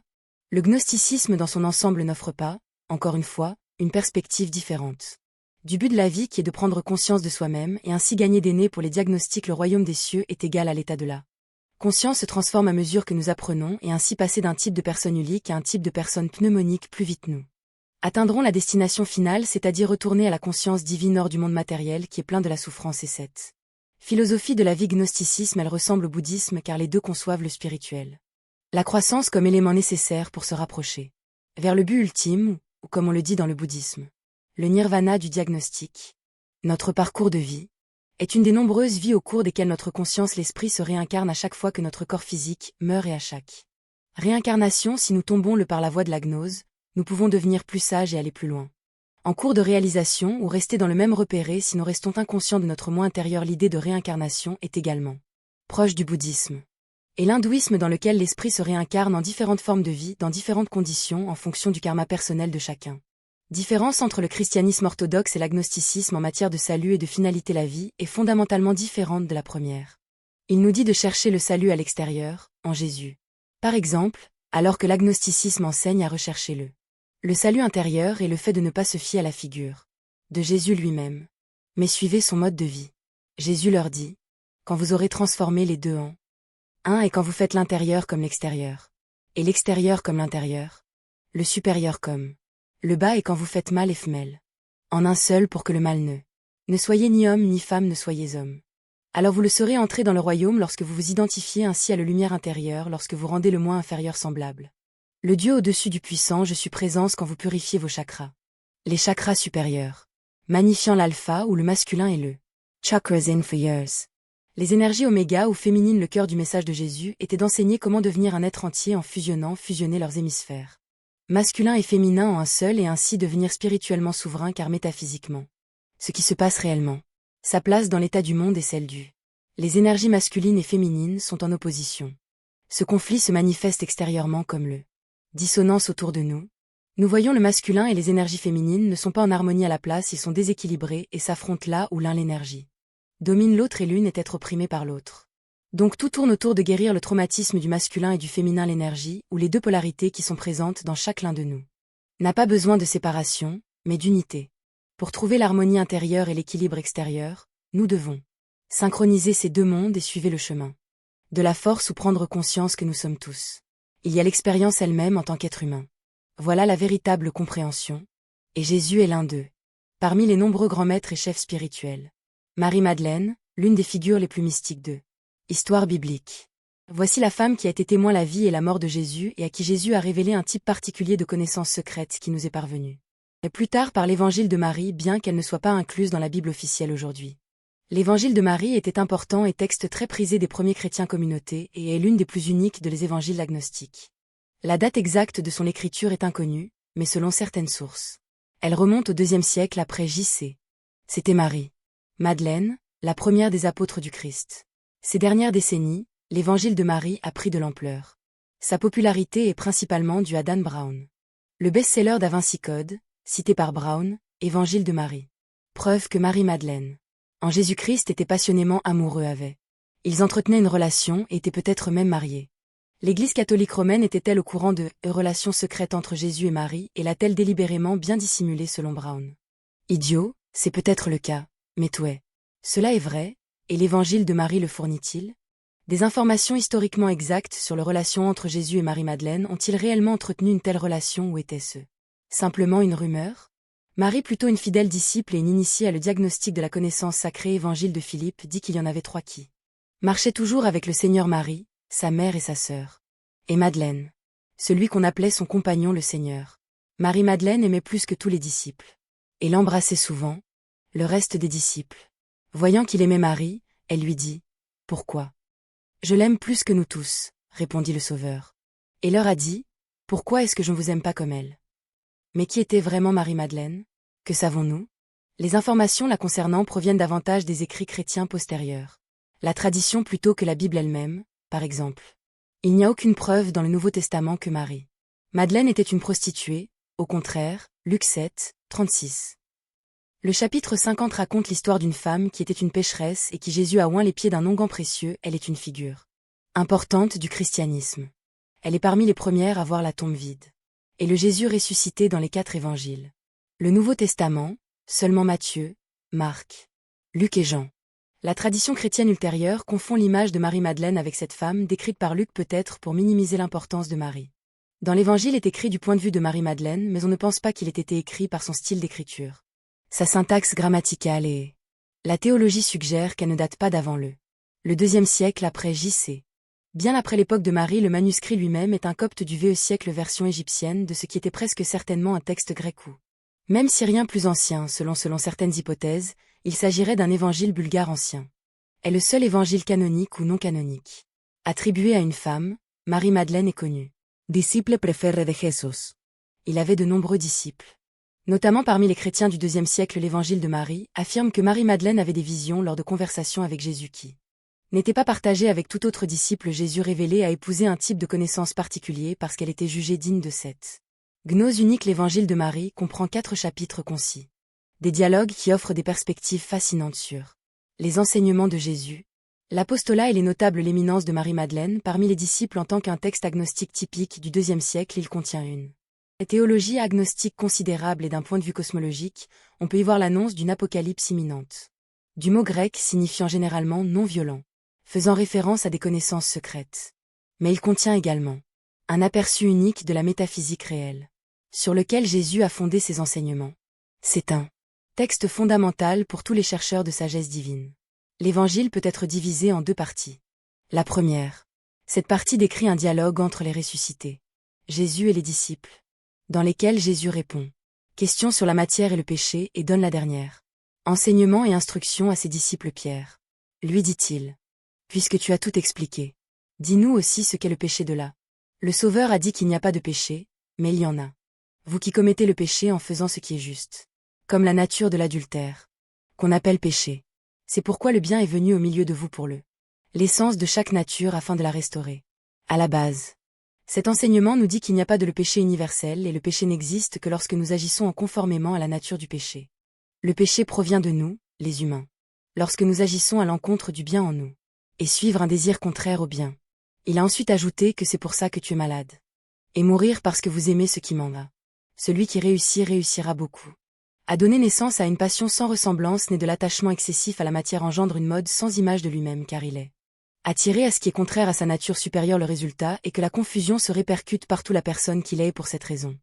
Le gnosticisme dans son ensemble n'offre pas, encore une fois, une perspective différente du but de la vie qui est de prendre conscience de soi-même et ainsi gagner des nez. Pour les diagnostiques, le royaume des cieux est égal à l'état de la conscience se transforme à mesure que nous apprenons et ainsi passer d'un type de personne unique à un type de personne pneumonique. Plus vite nous atteindrons la destination finale, c'est-à-dire retourner à la conscience divine hors du monde matériel qui est plein de la souffrance. Et cette philosophie de la vie gnosticisme, elle ressemble au bouddhisme car les deux conçoivent le spirituel. La croissance comme élément nécessaire pour se rapprocher vers le but ultime, ou comme on le dit dans le bouddhisme, le nirvana du diagnostic. Notre parcours de vie est une des nombreuses vies au cours desquelles notre conscience, l'esprit, se réincarne à chaque fois que notre corps physique meurt, et à chaque réincarnation, si nous tombons par la voie de la gnose, nous pouvons devenir plus sages et aller plus loin. En cours de réalisation ou rester dans le même repéré si nous restons inconscients de notre moi intérieur. L'idée de réincarnation est également proche du bouddhisme et l'hindouisme dans lequel l'esprit se réincarne en différentes formes de vie, dans différentes conditions en fonction du karma personnel de chacun. Différence entre le christianisme orthodoxe et l'agnosticisme en matière de salut et de finalité. La vie est fondamentalement différente de la première. Il nous dit de chercher le salut à l'extérieur, en Jésus. Par exemple, alors que l'agnosticisme enseigne à rechercher le salut intérieur et le fait de ne pas se fier à la figure de Jésus lui-même, mais suivez son mode de vie. Jésus leur dit, quand vous aurez transformé les deux en un et quand vous faites l'intérieur comme l'extérieur, et l'extérieur comme l'intérieur, le supérieur comme le bas et quand vous faites mal et femelle. En un seul pour que le mal ne soyez ni homme ni femme ne soyez homme. Alors vous le serez entrer dans le royaume lorsque vous vous identifiez ainsi à la lumière intérieure, lorsque vous rendez le moins inférieur semblable. Le Dieu au-dessus du puissant, je suis présence quand vous purifiez vos chakras. Les chakras supérieurs, magnifiant l'alpha où le masculin est le chakras inferiors. Les énergies oméga ou féminines, le cœur du message de Jésus était d'enseigner comment devenir un être entier en fusionner leurs hémisphères. Masculin et féminin en un seul et ainsi devenir spirituellement souverain car métaphysiquement. Ce qui se passe réellement. Sa place dans l'état du monde est celle du. Les énergies masculines et féminines sont en opposition. Ce conflit se manifeste extérieurement comme le dissonance autour de nous. Nous voyons le masculin et les énergies féminines ne sont pas en harmonie à la place, ils sont déséquilibrés et s'affrontent là où l'un l'énergie domine l'autre et l'une est être opprimée par l'autre. Donc tout tourne autour de guérir le traumatisme du masculin et du féminin, l'énergie, ou les deux polarités qui sont présentes dans chacun de nous. N'a pas besoin de séparation, mais d'unité. Pour trouver l'harmonie intérieure et l'équilibre extérieur, nous devons synchroniser ces deux mondes et suivre le chemin de la force ou prendre conscience que nous sommes tous. Il y a l'expérience elle-même en tant qu'être humain. Voilà la véritable compréhension. Et Jésus est l'un d'eux. Parmi les nombreux grands maîtres et chefs spirituels. Marie-Madeleine, l'une des figures les plus mystiques d'eux. Histoire biblique. Voici la femme qui a été témoin la vie et la mort de Jésus et à qui Jésus a révélé un type particulier de connaissances secrètes qui nous est parvenu. Et plus tard par l'évangile de Marie, bien qu'elle ne soit pas incluse dans la Bible officielle aujourd'hui. L'évangile de Marie était important et texte très prisé des premiers chrétiens communautés et est l'une des plus uniques de les évangiles agnostiques. La date exacte de son écriture est inconnue, mais selon certaines sources. Elle remonte au IIe siècle après J.C. C'était Marie Madeleine, la première des apôtres du Christ. Ces dernières décennies, l'évangile de Marie a pris de l'ampleur. Sa popularité est principalement due à Dan Brown. Le best-seller Da Vinci Code, cité par Brown, Évangile de Marie. Preuve que Marie-Madeleine, en Jésus-Christ, était passionnément amoureux avec. Ils entretenaient une relation et étaient peut-être même mariés. L'Église catholique romaine était-elle au courant de relations secrètes entre Jésus et Marie et l'a-t-elle délibérément bien dissimulée selon Brown? Idiot, c'est peut-être le cas, mais ouais. Cela est vrai, et l'Évangile de Marie le fournit-il? Des informations historiquement exactes sur les relations entre Jésus et Marie-Madeleine ont-ils réellement entretenu une telle relation ou était-ce simplement une rumeur? Marie, plutôt une fidèle disciple et une initiée à le diagnostic de la connaissance sacrée, Évangile de Philippe dit qu'il y en avait 3 qui marchaient toujours avec le Seigneur: Marie, sa mère et sa sœur. Et Madeleine, celui qu'on appelait son compagnon le Seigneur. Marie-Madeleine aimait plus que tous les disciples. Et l'embrassait souvent, le reste des disciples. Voyant qu'il aimait Marie, elle lui dit: « Pourquoi? Je l'aime plus que nous tous, répondit le Sauveur. Et leur a dit: « Pourquoi est-ce que je ne vous aime pas comme elle ?» Mais qui était vraiment Marie-Madeleine? Que savons-nous? Les informations la concernant proviennent davantage des écrits chrétiens postérieurs. La tradition plutôt que la Bible elle-même, par exemple. Il n'y a aucune preuve dans le Nouveau Testament que Marie-Madeleine était une prostituée, au contraire, Luc 7, 36. Le chapitre 50 raconte l'histoire d'une femme qui était une pécheresse et qui Jésus a oint les pieds d'un onguent précieux. Elle est une figure importante du christianisme. Elle est parmi les premières à voir la tombe vide. Et le Jésus ressuscité dans les 4 évangiles. Le Nouveau Testament, seulement Matthieu, Marc, Luc et Jean. La tradition chrétienne ultérieure confond l'image de Marie-Madeleine avec cette femme décrite par Luc, peut-être pour minimiser l'importance de Marie. Dans l'évangile est écrit du point de vue de Marie-Madeleine, mais on ne pense pas qu'il ait été écrit par son style d'écriture. Sa syntaxe grammaticale et la théologie suggère qu'elle ne date pas d'avant le IIe siècle après J.C. Bien après l'époque de Marie, le manuscrit lui-même est un copte du VE siècle version égyptienne de ce qui était presque certainement un texte grec ou même syrien plus ancien, selon certaines hypothèses, il s'agirait d'un évangile bulgare ancien. Est le seul évangile canonique ou non canonique attribué à une femme. Marie-Madeleine est connue. Disciple préféré de Jésus. Il avait de nombreux disciples. Notamment parmi les chrétiens du IIe siècle, l'évangile de Marie affirme que Marie-Madeleine avait des visions lors de conversations avec Jésus qui n'était pas partagée avec tout autre disciple. Jésus révélé à épouser un type de connaissance particulier parce qu'elle était jugée digne de cette gnose unique. L'évangile de Marie comprend 4 chapitres concis. Des dialogues qui offrent des perspectives fascinantes sur les enseignements de Jésus, l'apostolat et les notables. L'éminence de Marie-Madeleine parmi les disciples en tant qu'un texte agnostique typique du IIe siècle. Il contient une théologie agnostique considérable et d'un point de vue cosmologique, on peut y voir l'annonce d'une apocalypse imminente. Du mot grec signifiant généralement non violent, faisant référence à des connaissances secrètes. Mais il contient également un aperçu unique de la métaphysique réelle. sur lequel Jésus a fondé ses enseignements. C'est un texte fondamental pour tous les chercheurs de sagesse divine. L'Évangile peut être divisé en deux parties. La première. Cette partie décrit un dialogue entre les ressuscités, Jésus et les disciples, dans lesquels Jésus répond. Questions sur la matière et le péché et donne la dernière. Enseignement et instruction à ses disciples Pierre. Lui dit-il. Puisque tu as tout expliqué, dis-nous aussi ce qu'est le péché de là. Le Sauveur a dit qu'il n'y a pas de péché, mais il y en a. Vous qui commettez le péché en faisant ce qui est juste. Comme la nature de l'adultère, qu'on appelle péché. C'est pourquoi le bien est venu au milieu de vous pour l'essence de chaque nature afin de la restaurer. À la base. Cet enseignement nous dit qu'il n'y a pas de le péché universel et le péché n'existe que lorsque nous agissons en conformément à la nature du péché. Le péché provient de nous, les humains. Lorsque nous agissons à l'encontre du bien en nous. Et suivre un désir contraire au bien. Il a ensuite ajouté que c'est pour ça que tu es malade. Et mourir parce que vous aimez ce qui m'en va. Celui qui réussit réussira beaucoup. À donner naissance à une passion sans ressemblance naît de l'attachement excessif à la matière engendre une mode sans image de lui-même car il est attiré à ce qui est contraire à sa nature supérieure. Le résultat est que la confusion se répercute partout la personne qu'il est pour cette raison.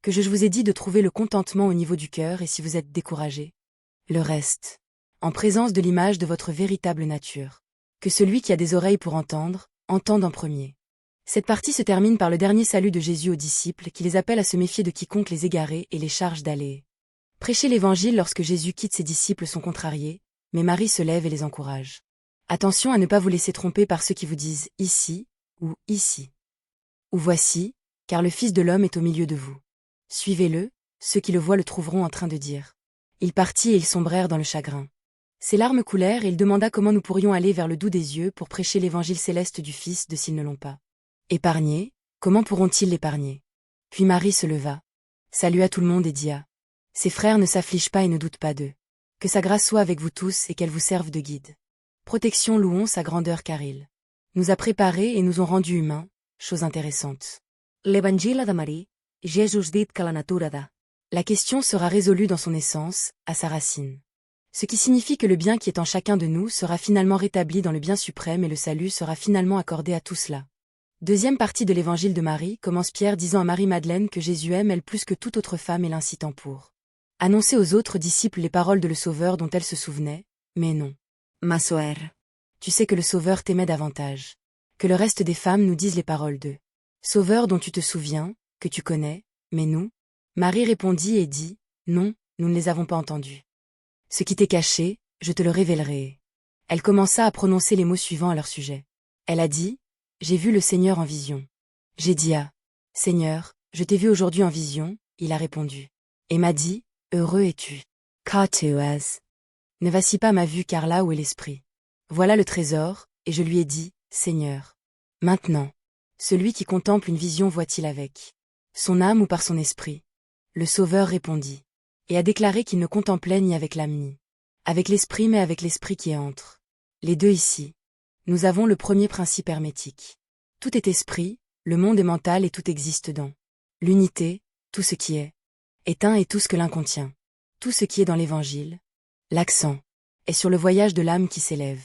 Que je vous ai dit de trouver le contentement au niveau du cœur et si vous êtes découragé. Le reste. En présence de l'image de votre véritable nature. Que celui qui a des oreilles pour entendre, entende en premier. Cette partie se termine par le dernier salut de Jésus aux disciples qui les appelle à se méfier de quiconque les égarer et les charge d'aller prêcher l'évangile. Lorsque Jésus quitte, ses disciples sont contrariés, mais Marie se lève et les encourage. Attention à ne pas vous laisser tromper par ceux qui vous disent « ici » ou « ici » ou « voici », car le Fils de l'homme est au milieu de vous. Suivez-le, ceux qui le voient le trouveront en train de dire. Il partit et ils sombrèrent dans le chagrin. Ses larmes coulèrent et il demanda comment nous pourrions aller vers le doux des yeux pour prêcher l'évangile céleste du Fils de s'ils ne l'ont pas épargné, comment pourront-ils l'épargner? Puis Marie se leva, salua tout le monde et dit à ses frères ne s'affligent pas et ne doutent pas d'eux. Que sa grâce soit avec vous tous et qu'elle vous serve de guide. Protection, louons sa grandeur car il nous a préparés et nous ont rendus humains, chose intéressante. L'Evangile de Marie, Jésus dit que la natura da. La question sera résolue dans son essence, à sa racine. Ce qui signifie que le bien qui est en chacun de nous sera finalement rétabli dans le bien suprême et le salut sera finalement accordé à tout cela. Deuxième partie de l'Évangile de Marie, commence Pierre disant à Marie-Madeleine que Jésus aime elle plus que toute autre femme et l'incitant pour annoncer aux autres disciples les paroles de le Sauveur dont elle se souvenait, mais non. Ma sœur, tu sais que le Sauveur t'aimait davantage. Que le reste des femmes nous disent les paroles de Sauveur dont tu te souviens, que tu connais, mais nous. Marie répondit et dit, non, nous ne les avons pas entendues. Ce qui t'est caché, je te le révélerai. Elle commença à prononcer les mots suivants à leur sujet. Elle a dit, j'ai vu le Seigneur en vision. J'ai dit à Seigneur, je t'ai vu aujourd'hui en vision, il a répondu. Et m'a dit, heureux es-tu. Car tu es. Ne vacille pas ma vue car là où est l'esprit. Voilà le trésor, et je lui ai dit, Seigneur. Maintenant, celui qui contemple une vision voit-il avec son âme ou par son esprit? Le Sauveur répondit, et a déclaré qu'il ne contemplait ni avec l'âme ni avec l'esprit mais avec l'esprit qui est entre les deux ici. Nous avons le premier principe hermétique. Tout est esprit, le monde est mental et tout existe dans l'unité, tout ce qui est un et tout ce que l'un contient. Tout ce qui est dans l'Évangile. L'accent est sur le voyage de l'âme qui s'élève.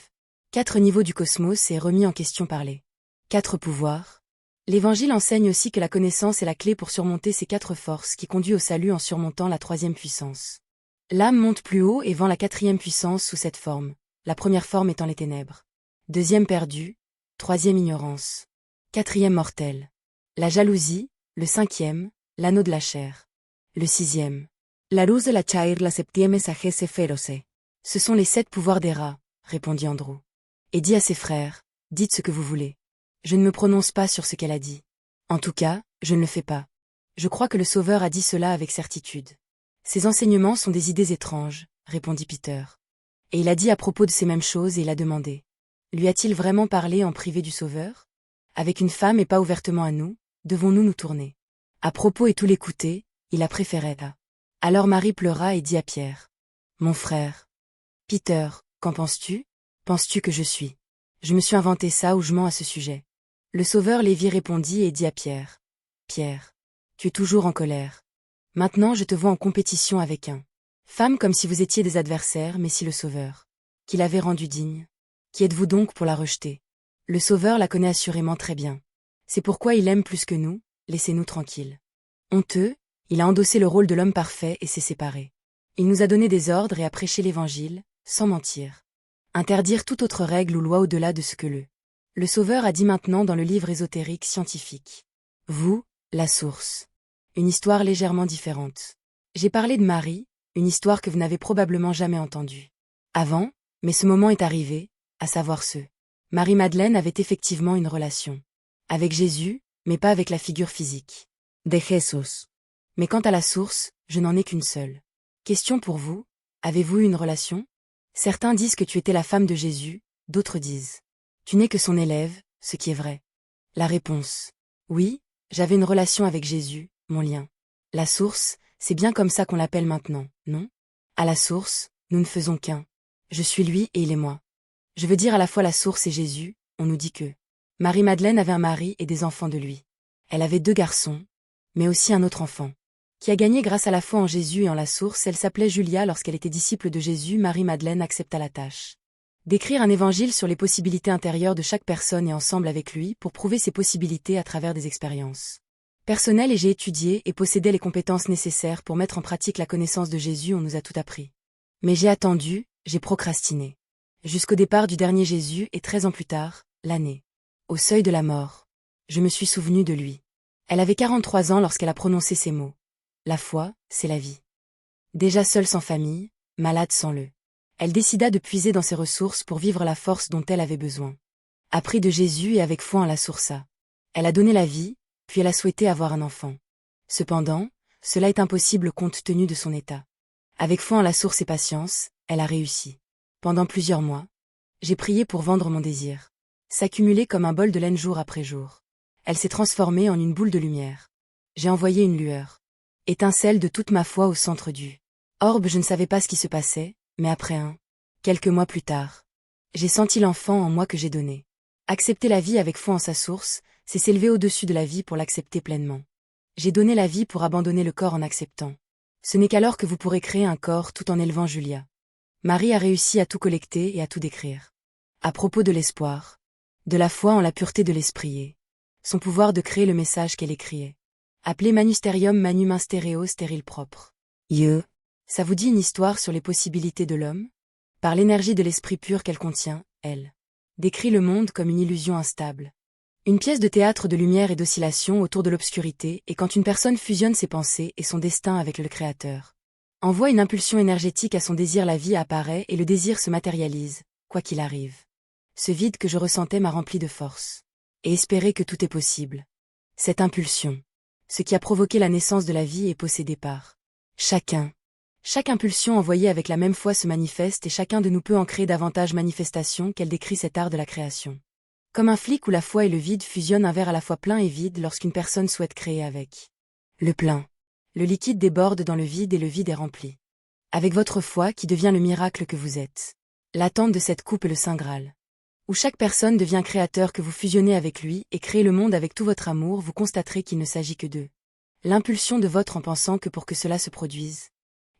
4 niveaux du cosmos est remis en question par les 4 pouvoirs. L'Évangile enseigne aussi que la connaissance est la clé pour surmonter ces 4 forces qui conduit au salut en surmontant la 3e puissance. L'âme monte plus haut et vend la 4e puissance sous cette forme, la première forme étant les ténèbres. 2e perdue, 3e ignorance. 4e mortel. La jalousie, le 5e, l'anneau de la chair. Le 6e. La luz de la chair la 7e sagesse féroce. Ce sont les 7 pouvoirs des rats, répondit Andrew. Et dit à ses frères, dites ce que vous voulez. Je ne me prononce pas sur ce qu'elle a dit. En tout cas, je ne le fais pas. Je crois que le Sauveur a dit cela avec certitude. Ces enseignements sont des idées étranges, répondit Peter. Et il a dit à propos de ces mêmes choses et il a demandé. Lui a-t-il vraiment parlé en privé du Sauveur? Avec une femme et pas ouvertement à nous, devons-nous nous tourner? À propos et tout l'écouter, il a préféré à. Alors Marie pleura et dit à Pierre. Mon frère. Peter, qu'en penses-tu? Penses-tu que je suis? Je me suis inventé ça ou je mens à ce sujet? Le Sauveur Lévi répondit et dit à Pierre. Pierre. Tu es toujours en colère. Maintenant je te vois en compétition avec un femme comme si vous étiez des adversaires mais si le Sauveur, qui l'avait rendue digne. Qui êtes-vous donc pour la rejeter? Le Sauveur la connaît assurément très bien. C'est pourquoi il aime plus que nous, laissez-nous tranquilles. Honteux, Il a endossé le rôle de l'homme parfait et s'est séparé. Il nous a donné des ordres et a prêché l'Évangile, sans mentir. Interdire toute autre règle ou loi au-delà de ce que le Sauveur a dit maintenant dans le livre ésotérique scientifique. Vous, la source. Une histoire légèrement différente. J'ai parlé de Marie, une histoire que vous n'avez probablement jamais entendue avant, mais ce moment est arrivé, à savoir Marie-Madeleine avait effectivement une relation avec Jésus, mais pas avec la figure physique de Jesús. Mais quant à la source, je n'en ai qu'une seule. Question pour vous, avez-vous eu une relation? Certains disent que tu étais la femme de Jésus, d'autres disent. Tu n'es que son élève, ce qui est vrai. La réponse. Oui, j'avais une relation avec Jésus, mon lien. La source, c'est bien comme ça qu'on l'appelle maintenant, non? À la source, nous ne faisons qu'un. Je suis lui et il est moi. Je veux dire à la fois la source et Jésus, on nous dit que Marie-Madeleine avait un mari et des enfants de lui. Elle avait 2 garçons, mais aussi un autre enfant, qui a gagné grâce à la foi en Jésus et en la source. Elle s'appelait Julia. Lorsqu'elle était disciple de Jésus, Marie-Madeleine accepta la tâche d'écrire un évangile sur les possibilités intérieures de chaque personne et ensemble avec lui pour prouver ses possibilités à travers des expériences personnelles. Et j'ai étudié et possédé les compétences nécessaires pour mettre en pratique la connaissance de Jésus. On nous a tout appris. Mais j'ai attendu, j'ai procrastiné. Jusqu'au départ du dernier Jésus et 13 ans plus tard, l'année au seuil de la mort, je me suis souvenu de lui. Elle avait 43 ans lorsqu'elle a prononcé ces mots. La foi, c'est la vie. Déjà seule sans famille, malade sans elle décida de puiser dans ses ressources pour vivre la force dont elle avait besoin. Appris de Jésus et avec foi en la source. Elle a donné la vie, puis elle a souhaité avoir un enfant. Cependant, cela est impossible compte tenu de son état. Avec foi en la source et patience, elle a réussi. Pendant plusieurs mois, j'ai prié pour vendre mon désir. S'accumuler comme un bol de laine jour après jour. Elle s'est transformée en une boule de lumière. J'ai envoyé une lueur. Étincelle de toute ma foi au centre du orbe. Je ne savais pas ce qui se passait, mais après quelques mois plus tard, j'ai senti l'enfant en moi que j'ai donné. Accepter la vie avec foi en sa source, c'est s'élever au-dessus de la vie pour l'accepter pleinement. J'ai donné la vie pour abandonner le corps en acceptant. Ce n'est qu'alors que vous pourrez créer un corps tout en élevant Julia. Marie a réussi à tout collecter et à tout décrire. À propos de l'espoir, de la foi en la pureté de l'esprit et son pouvoir de créer le message qu'elle écriait. Appelé Manusterium Manum Instereo Stérile Propre. Ça vous dit une histoire sur les possibilités de l'homme? Par l'énergie de l'esprit pur qu'elle contient, elle décrit le monde comme une illusion instable. Une pièce de théâtre de lumière et d'oscillation autour de l'obscurité, et quand une personne fusionne ses pensées et son destin avec le Créateur, envoie une impulsion énergétique à son désir, la vie apparaît et le désir se matérialise, quoi qu'il arrive. Ce vide que je ressentais m'a rempli de force. Et espérer que tout est possible. Cette impulsion, ce qui a provoqué la naissance de la vie, est possédée par chacun. Chaque impulsion envoyée avec la même foi se manifeste et chacun de nous peut en créer davantage manifestation qu'elle décrit cet art de la création. Comme un flic où la foi et le vide fusionnent, un verre à la fois plein et vide lorsqu'une personne souhaite créer avec le plein. Le liquide déborde dans le vide et le vide est rempli. Avec votre foi qui devient le miracle que vous êtes. L'attente de cette coupe est le Saint Graal. Où chaque personne devient créateur, que vous fusionnez avec lui et créez le monde avec tout votre amour, vous constaterez qu'il ne s'agit que de l'impulsion de votre en pensant que pour que cela se produise,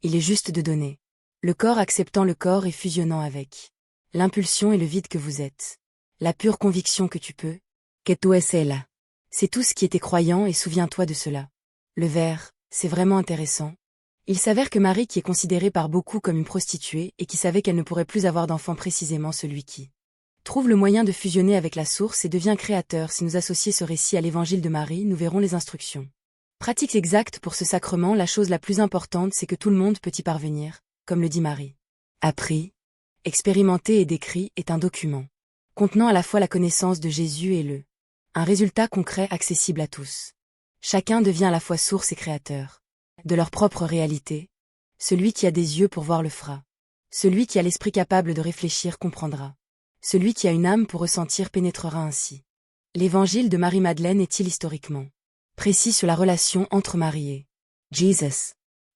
il est juste de donner. Le corps acceptant le corps et fusionnant avec l'impulsion et le vide que vous êtes. La pure conviction que tu peux, que tu es là. C'est tout ce qui était croyant et souviens-toi de cela. Le vers, c'est vraiment intéressant. Il s'avère que Marie, qui est considérée par beaucoup comme une prostituée et qui savait qu'elle ne pourrait plus avoir d'enfant, précisément celui qui trouve le moyen de fusionner avec la source et devient créateur. Si nous associons ce récit à l'évangile de Marie, nous verrons les instructions pratiques exactes pour ce sacrement. La chose la plus importante, c'est que tout le monde peut y parvenir, comme le dit Marie. Appris, expérimenté et décrit est un document contenant à la fois la connaissance de Jésus et un résultat concret accessible à tous. Chacun devient à la fois source et créateur de leur propre réalité. Celui qui a des yeux pour voir le fera. Celui qui a l'esprit capable de réfléchir comprendra. Celui qui a une âme pour ressentir pénétrera ainsi. L'évangile de Marie-Madeleine est-il historiquement précis sur la relation entre Marie et Jesus?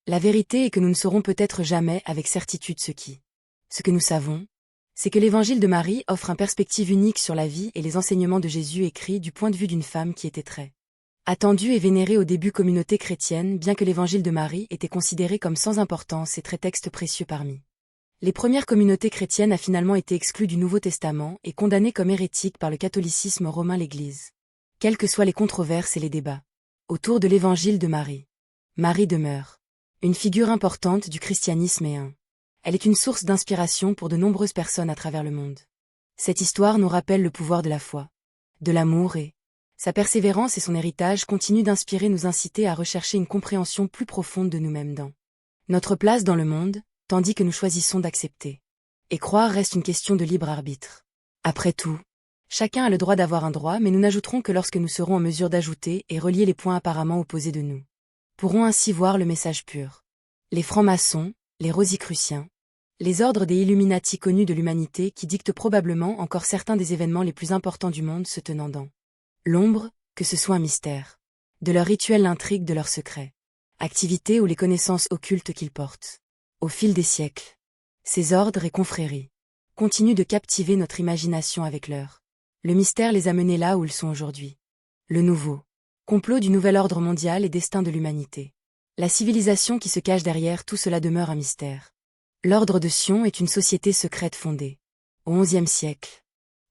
La vérité est que nous ne saurons peut-être jamais avec certitude ce que nous savons, c'est que l'évangile de Marie offre une perspective unique sur la vie et les enseignements de Jésus écrits du point de vue d'une femme qui était très attendue et vénérée au début communauté chrétienne, bien que l'évangile de Marie était considéré comme sans importance et très texte précieux parmi les premières communautés chrétiennes, a finalement été exclu du Nouveau Testament et condamné comme hérétique par le catholicisme romain. l'Église, quelles que soient les controverses et les débats autour de l'évangile de Marie, Marie demeure une figure importante du christianisme et elle est une source d'inspiration pour de nombreuses personnes à travers le monde. Cette histoire nous rappelle le pouvoir de la foi, de l'amour et sa persévérance et son héritage continuent d'inspirer, nous inciter à rechercher une compréhension plus profonde de nous-mêmes dans notre place dans le monde, tandis que nous choisissons d'accepter. Et croire reste une question de libre arbitre. Après tout, chacun a le droit d'avoir un droit, mais nous n'ajouterons que lorsque nous serons en mesure d'ajouter et relier les points apparemment opposés de nous. Pourrons ainsi voir le message pur. Les francs-maçons, les rosicruciens, les ordres des Illuminati connus de l'humanité qui dictent probablement encore certains des événements les plus importants du monde se tenant dans l'ombre, que ce soit un mystère, de leur rituel, l'intrigue de leurs secrets, activités ou les connaissances occultes qu'ils portent. Au fil des siècles, ces ordres et confréries continuent de captiver notre imagination avec le mystère les a menés là où ils sont aujourd'hui. Le nouveau complot du nouvel ordre mondial et destin de l'humanité. La civilisation qui se cache derrière tout cela demeure un mystère. L'ordre de Sion est une société secrète fondée au XIe siècle,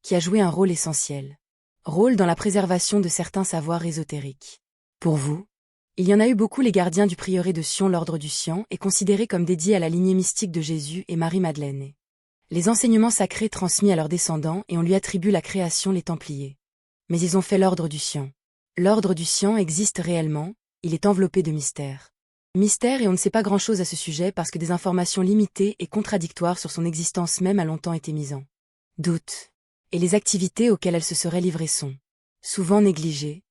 qui a joué un rôle essentiel. Rôle dans la préservation de certains savoirs ésotériques. Pour vous, il y en a eu beaucoup. Les gardiens du prieuré de Sion. L'ordre du Sion est considéré comme dédié à la lignée mystique de Jésus et Marie-Madeleine. Les enseignements sacrés transmis à leurs descendants et on lui attribue la création, les Templiers. Mais ils ont fait l'ordre du Sion. L'ordre du Sion existe réellement, il est enveloppé de mystère. Mystère, et on ne sait pas grand-chose à ce sujet parce que des informations limitées et contradictoires sur son existence même a longtemps été mises en doute. Et les activités auxquelles elle se serait livrée sont souvent négligées.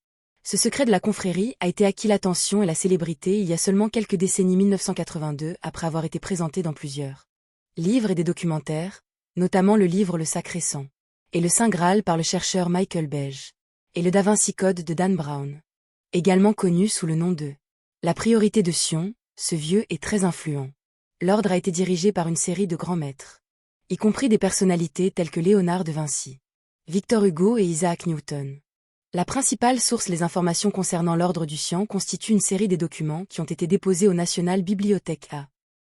Ce secret de la confrérie a été acquis l'attention et la célébrité il y a seulement quelques décennies, 1982, après avoir été présenté dans plusieurs livres et des documentaires, notamment le livre Le Sacré Sang et le Saint Graal par le chercheur Michael Beige, et le Da Vinci Code de Dan Brown, également connu sous le nom de La Priorité de Sion. Ce vieux est très influent. L'ordre a été dirigé par une série de grands maîtres, y compris des personnalités telles que Léonard de Vinci, Victor Hugo et Isaac Newton. La principale source, les informations concernant l'ordre du Sion, constitue une série des documents qui ont été déposés au National Bibliothèque à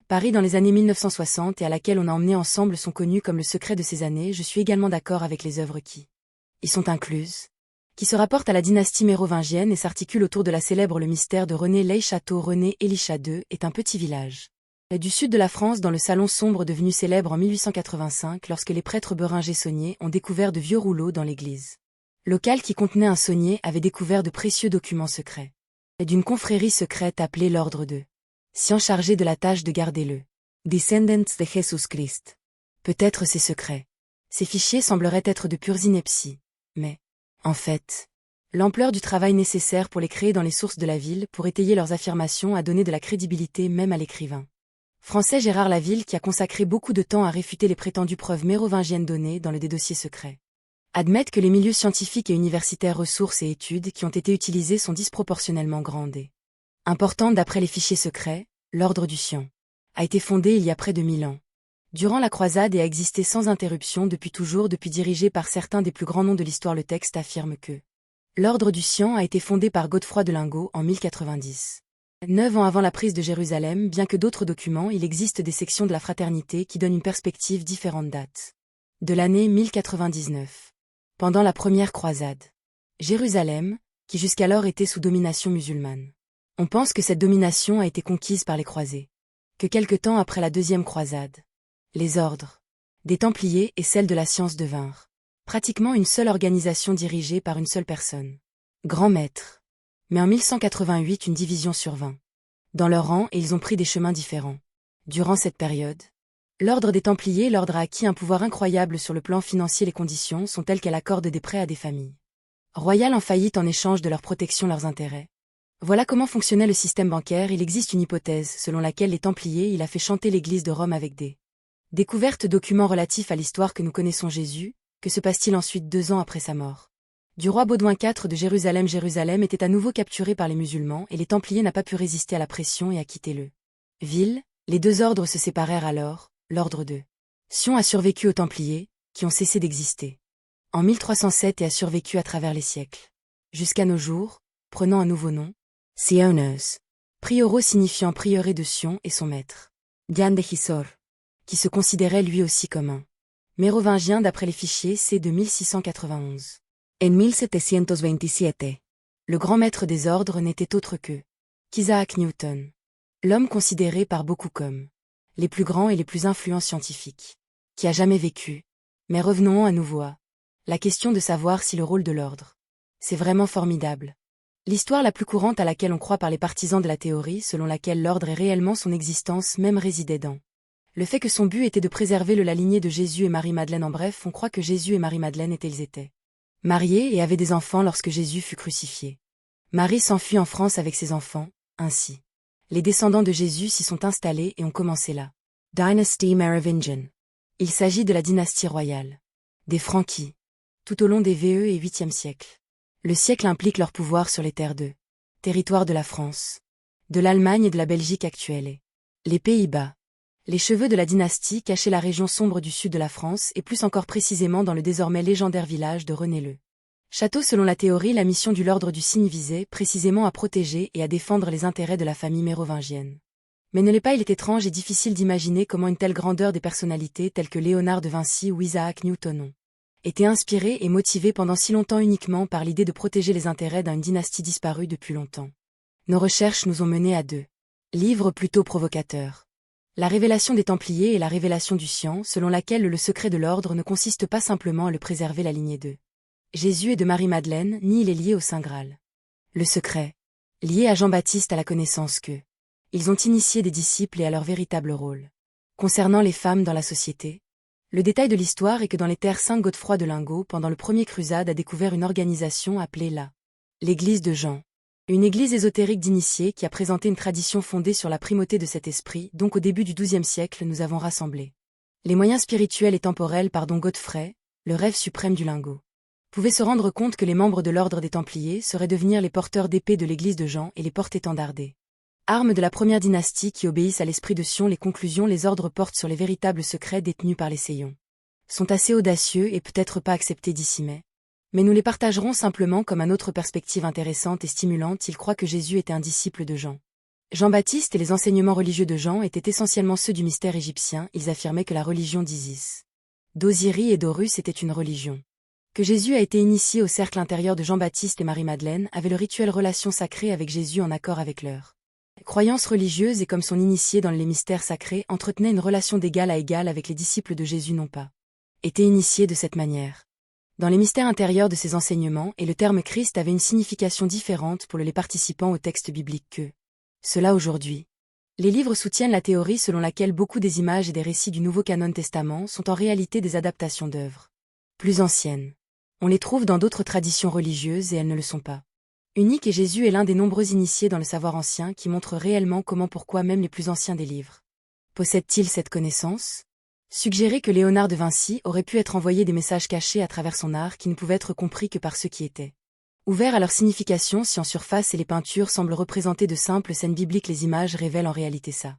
Paris dans les années 1960 et à laquelle on a emmené ensemble sont connus comme le secret de ces années. Je suis également d'accord avec les œuvres qui y sont incluses, qui se rapportent à la dynastie mérovingienne et s'articulent autour de la célèbre Le Mystère de René Ley-Château. René Elichat II est un petit village du sud de la France dans le salon sombre devenu célèbre en 1885 lorsque les prêtres Beringer Saunier ont découvert de vieux rouleaux dans l'église locale qui contenait un saunier avait découvert de précieux documents secrets et d'une confrérie secrète appelée l'Ordre de Sion chargé de la tâche de garder le Descendants de Jesus Christ. Peut-être ces secrets. Ces fichiers sembleraient être de pures inepties, mais, en fait, l'ampleur du travail nécessaire pour les créer dans les sources de la ville pour étayer leurs affirmations a donné de la crédibilité même à l'écrivain français Gérard Laville qui a consacré beaucoup de temps à réfuter les prétendues preuves mérovingiennes données dans des dossiers secrets. Admettent que les milieux scientifiques et universitaires, ressources et études qui ont été utilisées sont disproportionnellement grandes et importantes. D'après les fichiers secrets, l'Ordre du Sion a été fondé il y a près de 1000 ans. Durant la croisade et a existé sans interruption depuis toujours, depuis dirigé par certains des plus grands noms de l'histoire. Le texte affirme que l'Ordre du Sion a été fondé par Godefroy de Lingot en 1090. 9 ans avant la prise de Jérusalem, bien que d'autres documents, il existe des sections de la fraternité qui donnent une perspective différente. Date de l'année 1099. Pendant la première croisade, Jérusalem, qui jusqu'alors était sous domination musulmane. On pense que cette domination a été conquise par les croisés. Que quelque temps après la deuxième croisade, les ordres des Templiers et celles de la science devinrent pratiquement une seule organisation dirigée par une seule personne. Grand maître. Mais en 1188 une division survint dans leur rang et ils ont pris des chemins différents. Durant cette période, l'ordre des Templiers, l'ordre a acquis un pouvoir incroyable sur le plan financier. Les conditions sont telles qu'elle accorde des prêts à des familles royales en faillite en échange de leur protection, leurs intérêts. Voilà comment fonctionnait le système bancaire. Il existe une hypothèse selon laquelle les Templiers, il a fait chanter l'église de Rome avec des découvertes documents relatifs à l'histoire que nous connaissons. Jésus, que se passe-t-il ensuite 2 ans après sa mort? Du roi Baudouin IV de Jérusalem. Jérusalem était à nouveau capturée par les musulmans et les Templiers n'ont pas pu résister à la pression et à quitter le ville. Les deux ordres se séparèrent alors. L'ordre de Sion a survécu aux Templiers, qui ont cessé d'exister en 1307 et a survécu à travers les siècles. Jusqu'à nos jours, prenant un nouveau nom, Sioners. Prioro signifiant prieuré de Sion et son maître, Diane de Hisor, qui se considérait lui aussi comme un mérovingien d'après les fichiers C de 1691. En 1727, le grand maître des ordres n'était autre que qu'Isaac Newton. L'homme considéré par beaucoup comme les plus grands et les plus influents scientifiques qui a jamais vécu. Mais revenons à nouveau à la question de savoir si le rôle de l'ordre. C'est vraiment formidable. L'histoire la plus courante à laquelle on croit par les partisans de la théorie selon laquelle l'ordre est réellement son existence même résidait dans le fait que son but était de préserver la lignée de Jésus et Marie-Madeleine. En bref, on croit que Jésus et Marie-Madeleine étaient mariés et avaient des enfants lorsque Jésus fut crucifié. Marie s'enfuit en France avec ses enfants, ainsi. Les descendants de Jésus s'y sont installés et ont commencé la dynastie Merovingian. Il s'agit de la dynastie royale des Franquis, tout au long des VE et 8e siècle. Le siècle implique leur pouvoir sur les terres de territoire de la France, de l'Allemagne et de la Belgique actuelle et les Pays-Bas. Les cheveux de la dynastie cachaient la région sombre du sud de la France et plus encore précisément dans le désormais légendaire village de René-le Château. Selon la théorie, la mission du l'ordre du Cygne visait précisément à protéger et à défendre les intérêts de la famille mérovingienne. Mais ne l'est pas, il est étrange et difficile d'imaginer comment une telle grandeur des personnalités telles que Léonard de Vinci ou Isaac Newton ont été inspirées et motivées pendant si longtemps uniquement par l'idée de protéger les intérêts d'une dynastie disparue depuis longtemps. Nos recherches nous ont menés à 2 livres plutôt provocateurs. La révélation des Templiers et la révélation du Scient, selon laquelle le secret de l'ordre ne consiste pas simplement à le préserver la lignée de Jésus et de Marie-Madeleine, ni il est lié au Saint Graal. Le secret, lié à Jean-Baptiste à la connaissance que ils ont initié des disciples et à leur véritable rôle. Concernant les femmes dans la société, le détail de l'histoire est que dans les terres saintes, Godefroy de Lingot, pendant le premier crusade, a découvert une organisation appelée l'Église de Jean. Une église ésotérique d'initiés qui a présenté une tradition fondée sur la primauté de cet esprit. Donc au début du XIIe siècle, nous avons rassemblé les moyens spirituels et temporels par dont Godefroy, le rêve suprême du lingot, pouvait se rendre compte que les membres de l'ordre des Templiers seraient devenir les porteurs d'épée de l'église de Jean et les porte-étendards, armes de la première dynastie qui obéissent à l'esprit de Sion. Les conclusions les ordres portent sur les véritables secrets détenus par les Seyons sont assez audacieux et peut-être pas acceptés d'ici mais nous les partagerons simplement comme une autre perspective intéressante et stimulante. Ils croient que Jésus était un disciple de Jean. Jean-Baptiste et les enseignements religieux de Jean étaient essentiellement ceux du mystère égyptien. Ils affirmaient que la religion d'Isis, d'Osiris et d'Horus était une religion. Que Jésus a été initié au cercle intérieur de Jean-Baptiste et Marie-Madeleine avait le rituel relation sacrée avec Jésus en accord avec leur croyance religieuse et comme son initié dans les mystères sacrés entretenait une relation d'égal à égal avec les disciples de Jésus n'ont pas été initiés de cette manière. Dans les mystères intérieurs de ces enseignements, et le terme Christ avait une signification différente pour les participants au texte biblique que cela aujourd'hui. Les livres soutiennent la théorie selon laquelle beaucoup des images et des récits du Nouveau Canon Testament sont en réalité des adaptations d'œuvres plus anciennes. On les trouve dans d'autres traditions religieuses et elles ne le sont pas uniques, et Jésus est l'un des nombreux initiés dans le savoir ancien qui montre réellement comment pourquoi même les plus anciens des livres possèdent-ils cette connaissance. Suggérer que Léonard de Vinci aurait pu être envoyé des messages cachés à travers son art qui ne pouvaient être compris que par ceux qui étaient ouverts à leur signification si en surface et les peintures semblent représenter de simples scènes bibliques, les images révèlent en réalité sa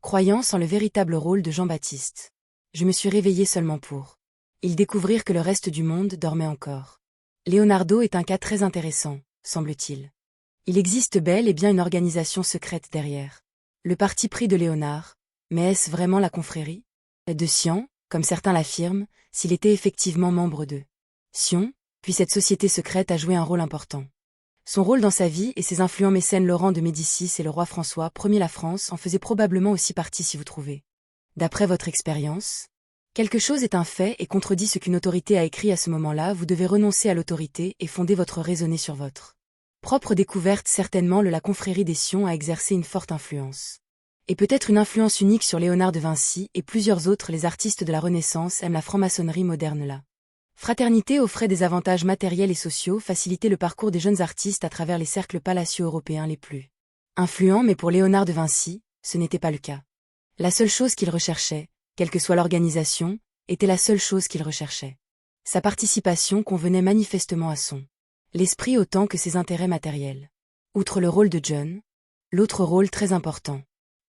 croyance en le véritable rôle de Jean-Baptiste. Je me suis réveillé seulement pour ils découvrir que le reste du monde dormait encore. Leonardo est un cas très intéressant, semble-t-il. Il existe bel et bien une organisation secrète derrière le parti pris de Léonard, mais est-ce vraiment la confrérie de Sion, comme certains l'affirment, s'il était effectivement membre de Sion, puis cette société secrète a joué un rôle important. Son rôle dans sa vie et ses influents mécènes Laurent de Médicis et le roi François Ier la France en faisaient probablement aussi partie si vous trouvez. D'après votre expérience, quelque chose est un fait et contredit ce qu'une autorité a écrit à ce moment-là, vous devez renoncer à l'autorité et fonder votre raisonné sur votre propre découverte. Certainement la confrérie des Sion a exercé une forte influence. Et peut-être une influence unique sur Léonard de Vinci et plusieurs autres. Les artistes de la Renaissance aiment la franc-maçonnerie moderne. La fraternité offrait des avantages matériels et sociaux, facilitait le parcours des jeunes artistes à travers les cercles palatiaux européens les plus influents, mais pour Léonard de Vinci, ce n'était pas le cas. La seule chose qu'il recherchait, quelle que soit l'organisation, était la seule chose qu'il recherchait. Sa participation convenait manifestement à son l'esprit autant que ses intérêts matériels. Outre le rôle de John, l'autre rôle très important,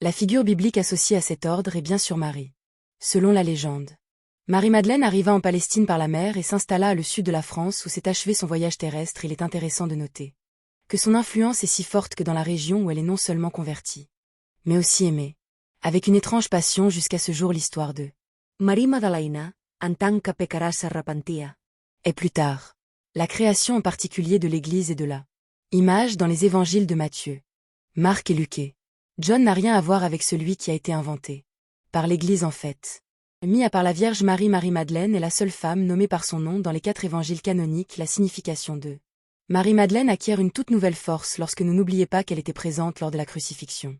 la figure biblique associée à cet ordre est bien sûr Marie. Selon la légende, Marie-Madeleine arriva en Palestine par la mer et s'installa à le sud de la France où s'est achevé son voyage terrestre. Il est intéressant de noter que son influence est si forte que dans la région où elle est non seulement convertie, mais aussi aimée, avec une étrange passion jusqu'à ce jour. L'histoire de Marie Madalena, en tant que peccara s'arrepentia, et plus tard, la création en particulier de l'Église et de la image dans les évangiles de Matthieu, Marc et Luquet. John n'a rien à voir avec celui qui a été inventé par l'Église en fait. Mis à part la Vierge Marie-Madeleine est la seule femme nommée par son nom dans les 4 évangiles canoniques. La signification de Marie-Madeleine acquiert une toute nouvelle force lorsque nous n'oubliez pas qu'elle était présente lors de la crucifixion.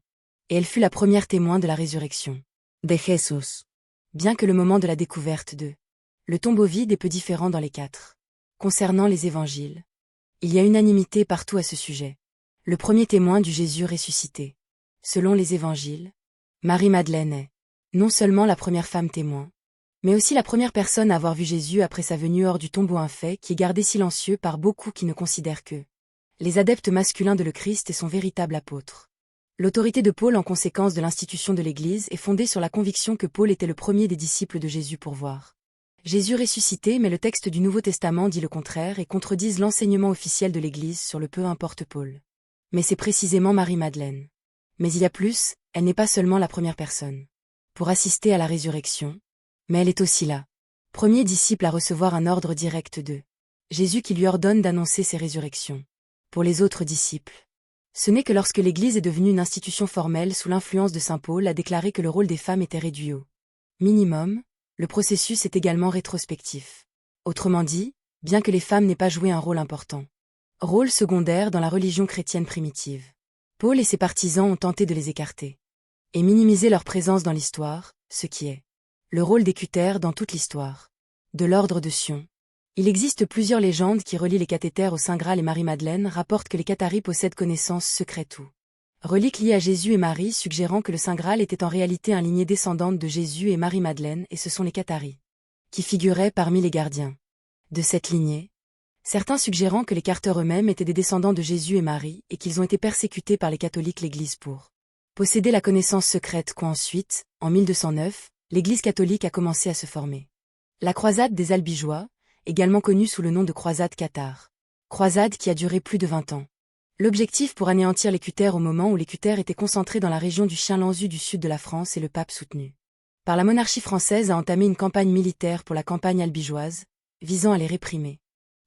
Et elle fut la première témoin de la résurrection de Jésus. Bien que le moment de la découverte de le tombeau vide est peu différent dans les 4. Concernant les évangiles, il y a unanimité partout à ce sujet. Le premier témoin du Jésus ressuscité. Selon les évangiles, Marie-Madeleine est non seulement la première femme témoin, mais aussi la première personne à avoir vu Jésus après sa venue hors du tombeau, un fait qui est gardé silencieux par beaucoup qui ne considèrent que les adeptes masculins de le Christ et son véritable apôtre. L'autorité de Paul en conséquence de l'institution de l'Église est fondée sur la conviction que Paul était le premier des disciples de Jésus pour voir Jésus ressuscité, mais le texte du Nouveau Testament dit le contraire et contredisent l'enseignement officiel de l'Église sur le peu importe Paul. Mais c'est précisément Marie-Madeleine. Mais il y a plus, elle n'est pas seulement la première personne pour assister à la résurrection, mais elle est aussi là, premier disciple à recevoir un ordre direct de Jésus qui lui ordonne d'annoncer ses résurrections. Pour les autres disciples, ce n'est que lorsque l'Église est devenue une institution formelle sous l'influence de saint Paul a déclaré que le rôle des femmes était réduit au minimum. Le processus est également rétrospectif. Autrement dit, bien que les femmes n'aient pas joué un rôle important, rôle secondaire dans la religion chrétienne primitive, Paul et ses partisans ont tenté de les écarter et minimiser leur présence dans l'histoire, ce qui est le rôle des cutères dans toute l'histoire. De l'ordre de Sion. Il existe plusieurs légendes qui relient les cathéters au Saint Graal et Marie-Madeleine rapportent que les catharies possèdent connaissance secrète ou reliques liées à Jésus et Marie, suggérant que le Saint Graal était en réalité un lignée descendante de Jésus et Marie-Madeleine, et ce sont les catharies qui figuraient parmi les gardiens de cette lignée. Certains suggérant que les carteurs eux-mêmes étaient des descendants de Jésus et Marie et qu'ils ont été persécutés par les catholiques l'Église pour posséder la connaissance secrète qu'ensuite, en 1209, l'Église catholique a commencé à se former. La croisade des Albigeois, également connue sous le nom de croisade cathare. Croisade qui a duré plus de 20 ans. L'objectif pour anéantir les cutères au moment où les cutères étaient concentrés dans la région du Chien-Lanzu du sud de la France et le pape soutenu par la monarchie française a entamé une campagne militaire pour la campagne albigeoise, visant à les réprimer.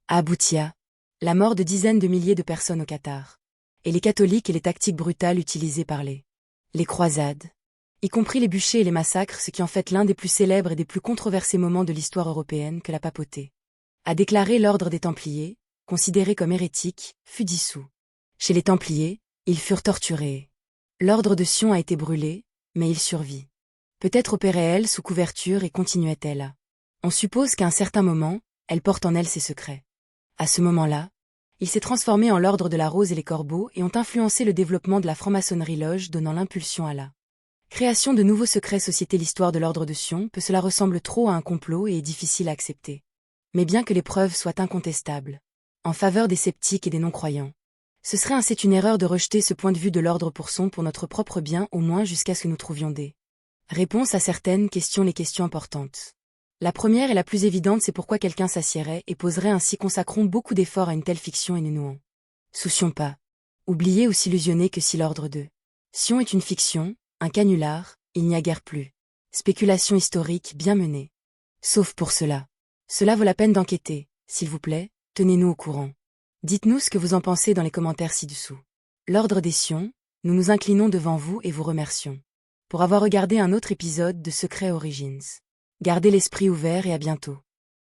A abouti à la mort de dizaines de milliers de personnes au Qatar. Et les catholiques et les tactiques brutales utilisées par les croisades, y compris les bûchers et les massacres, ce qui en fait l'un des plus célèbres et des plus controversés moments de l'histoire européenne que la papauté a déclaré l'ordre des Templiers, considéré comme hérétique, fut dissous. Chez les Templiers, ils furent torturés. L'ordre de Sion a été brûlé, mais il survit. Peut-être opérait-elle sous couverture et continuait-elle à. On suppose qu'à un certain moment, elle porte en elle ses secrets. À ce moment-là, il s'est transformé en l'ordre de la Rose et les Corbeaux et ont influencé le développement de la franc-maçonnerie loge, donnant l'impulsion à la création de nouveaux secrets sociétés. L'histoire de l'ordre de Sion cela ressemble trop à un complot et est difficile à accepter. Mais bien que les preuves soient incontestables, en faveur des sceptiques et des non-croyants, c'est une erreur de rejeter ce point de vue de l'ordre pour notre propre bien, au moins jusqu'à ce que nous trouvions des réponses à certaines questions, les questions importantes. La première et la plus évidente, c'est pourquoi quelqu'un s'assiérait et poserait ainsi. Consacrons beaucoup d'efforts à une telle fiction et ne nous en soucions pas. Oubliez ou s'illusionner que si l'ordre de Sion est une fiction, un canular, il n'y a guère plus. Spéculation historique bien menée. Sauf pour cela. Cela vaut la peine d'enquêter, s'il vous plaît, tenez-nous au courant. Dites-nous ce que vous en pensez dans les commentaires ci-dessous. L'ordre des Sion, nous nous inclinons devant vous et vous remercions pour avoir regardé un autre épisode de Secret Origins. Gardez l'esprit ouvert et à bientôt.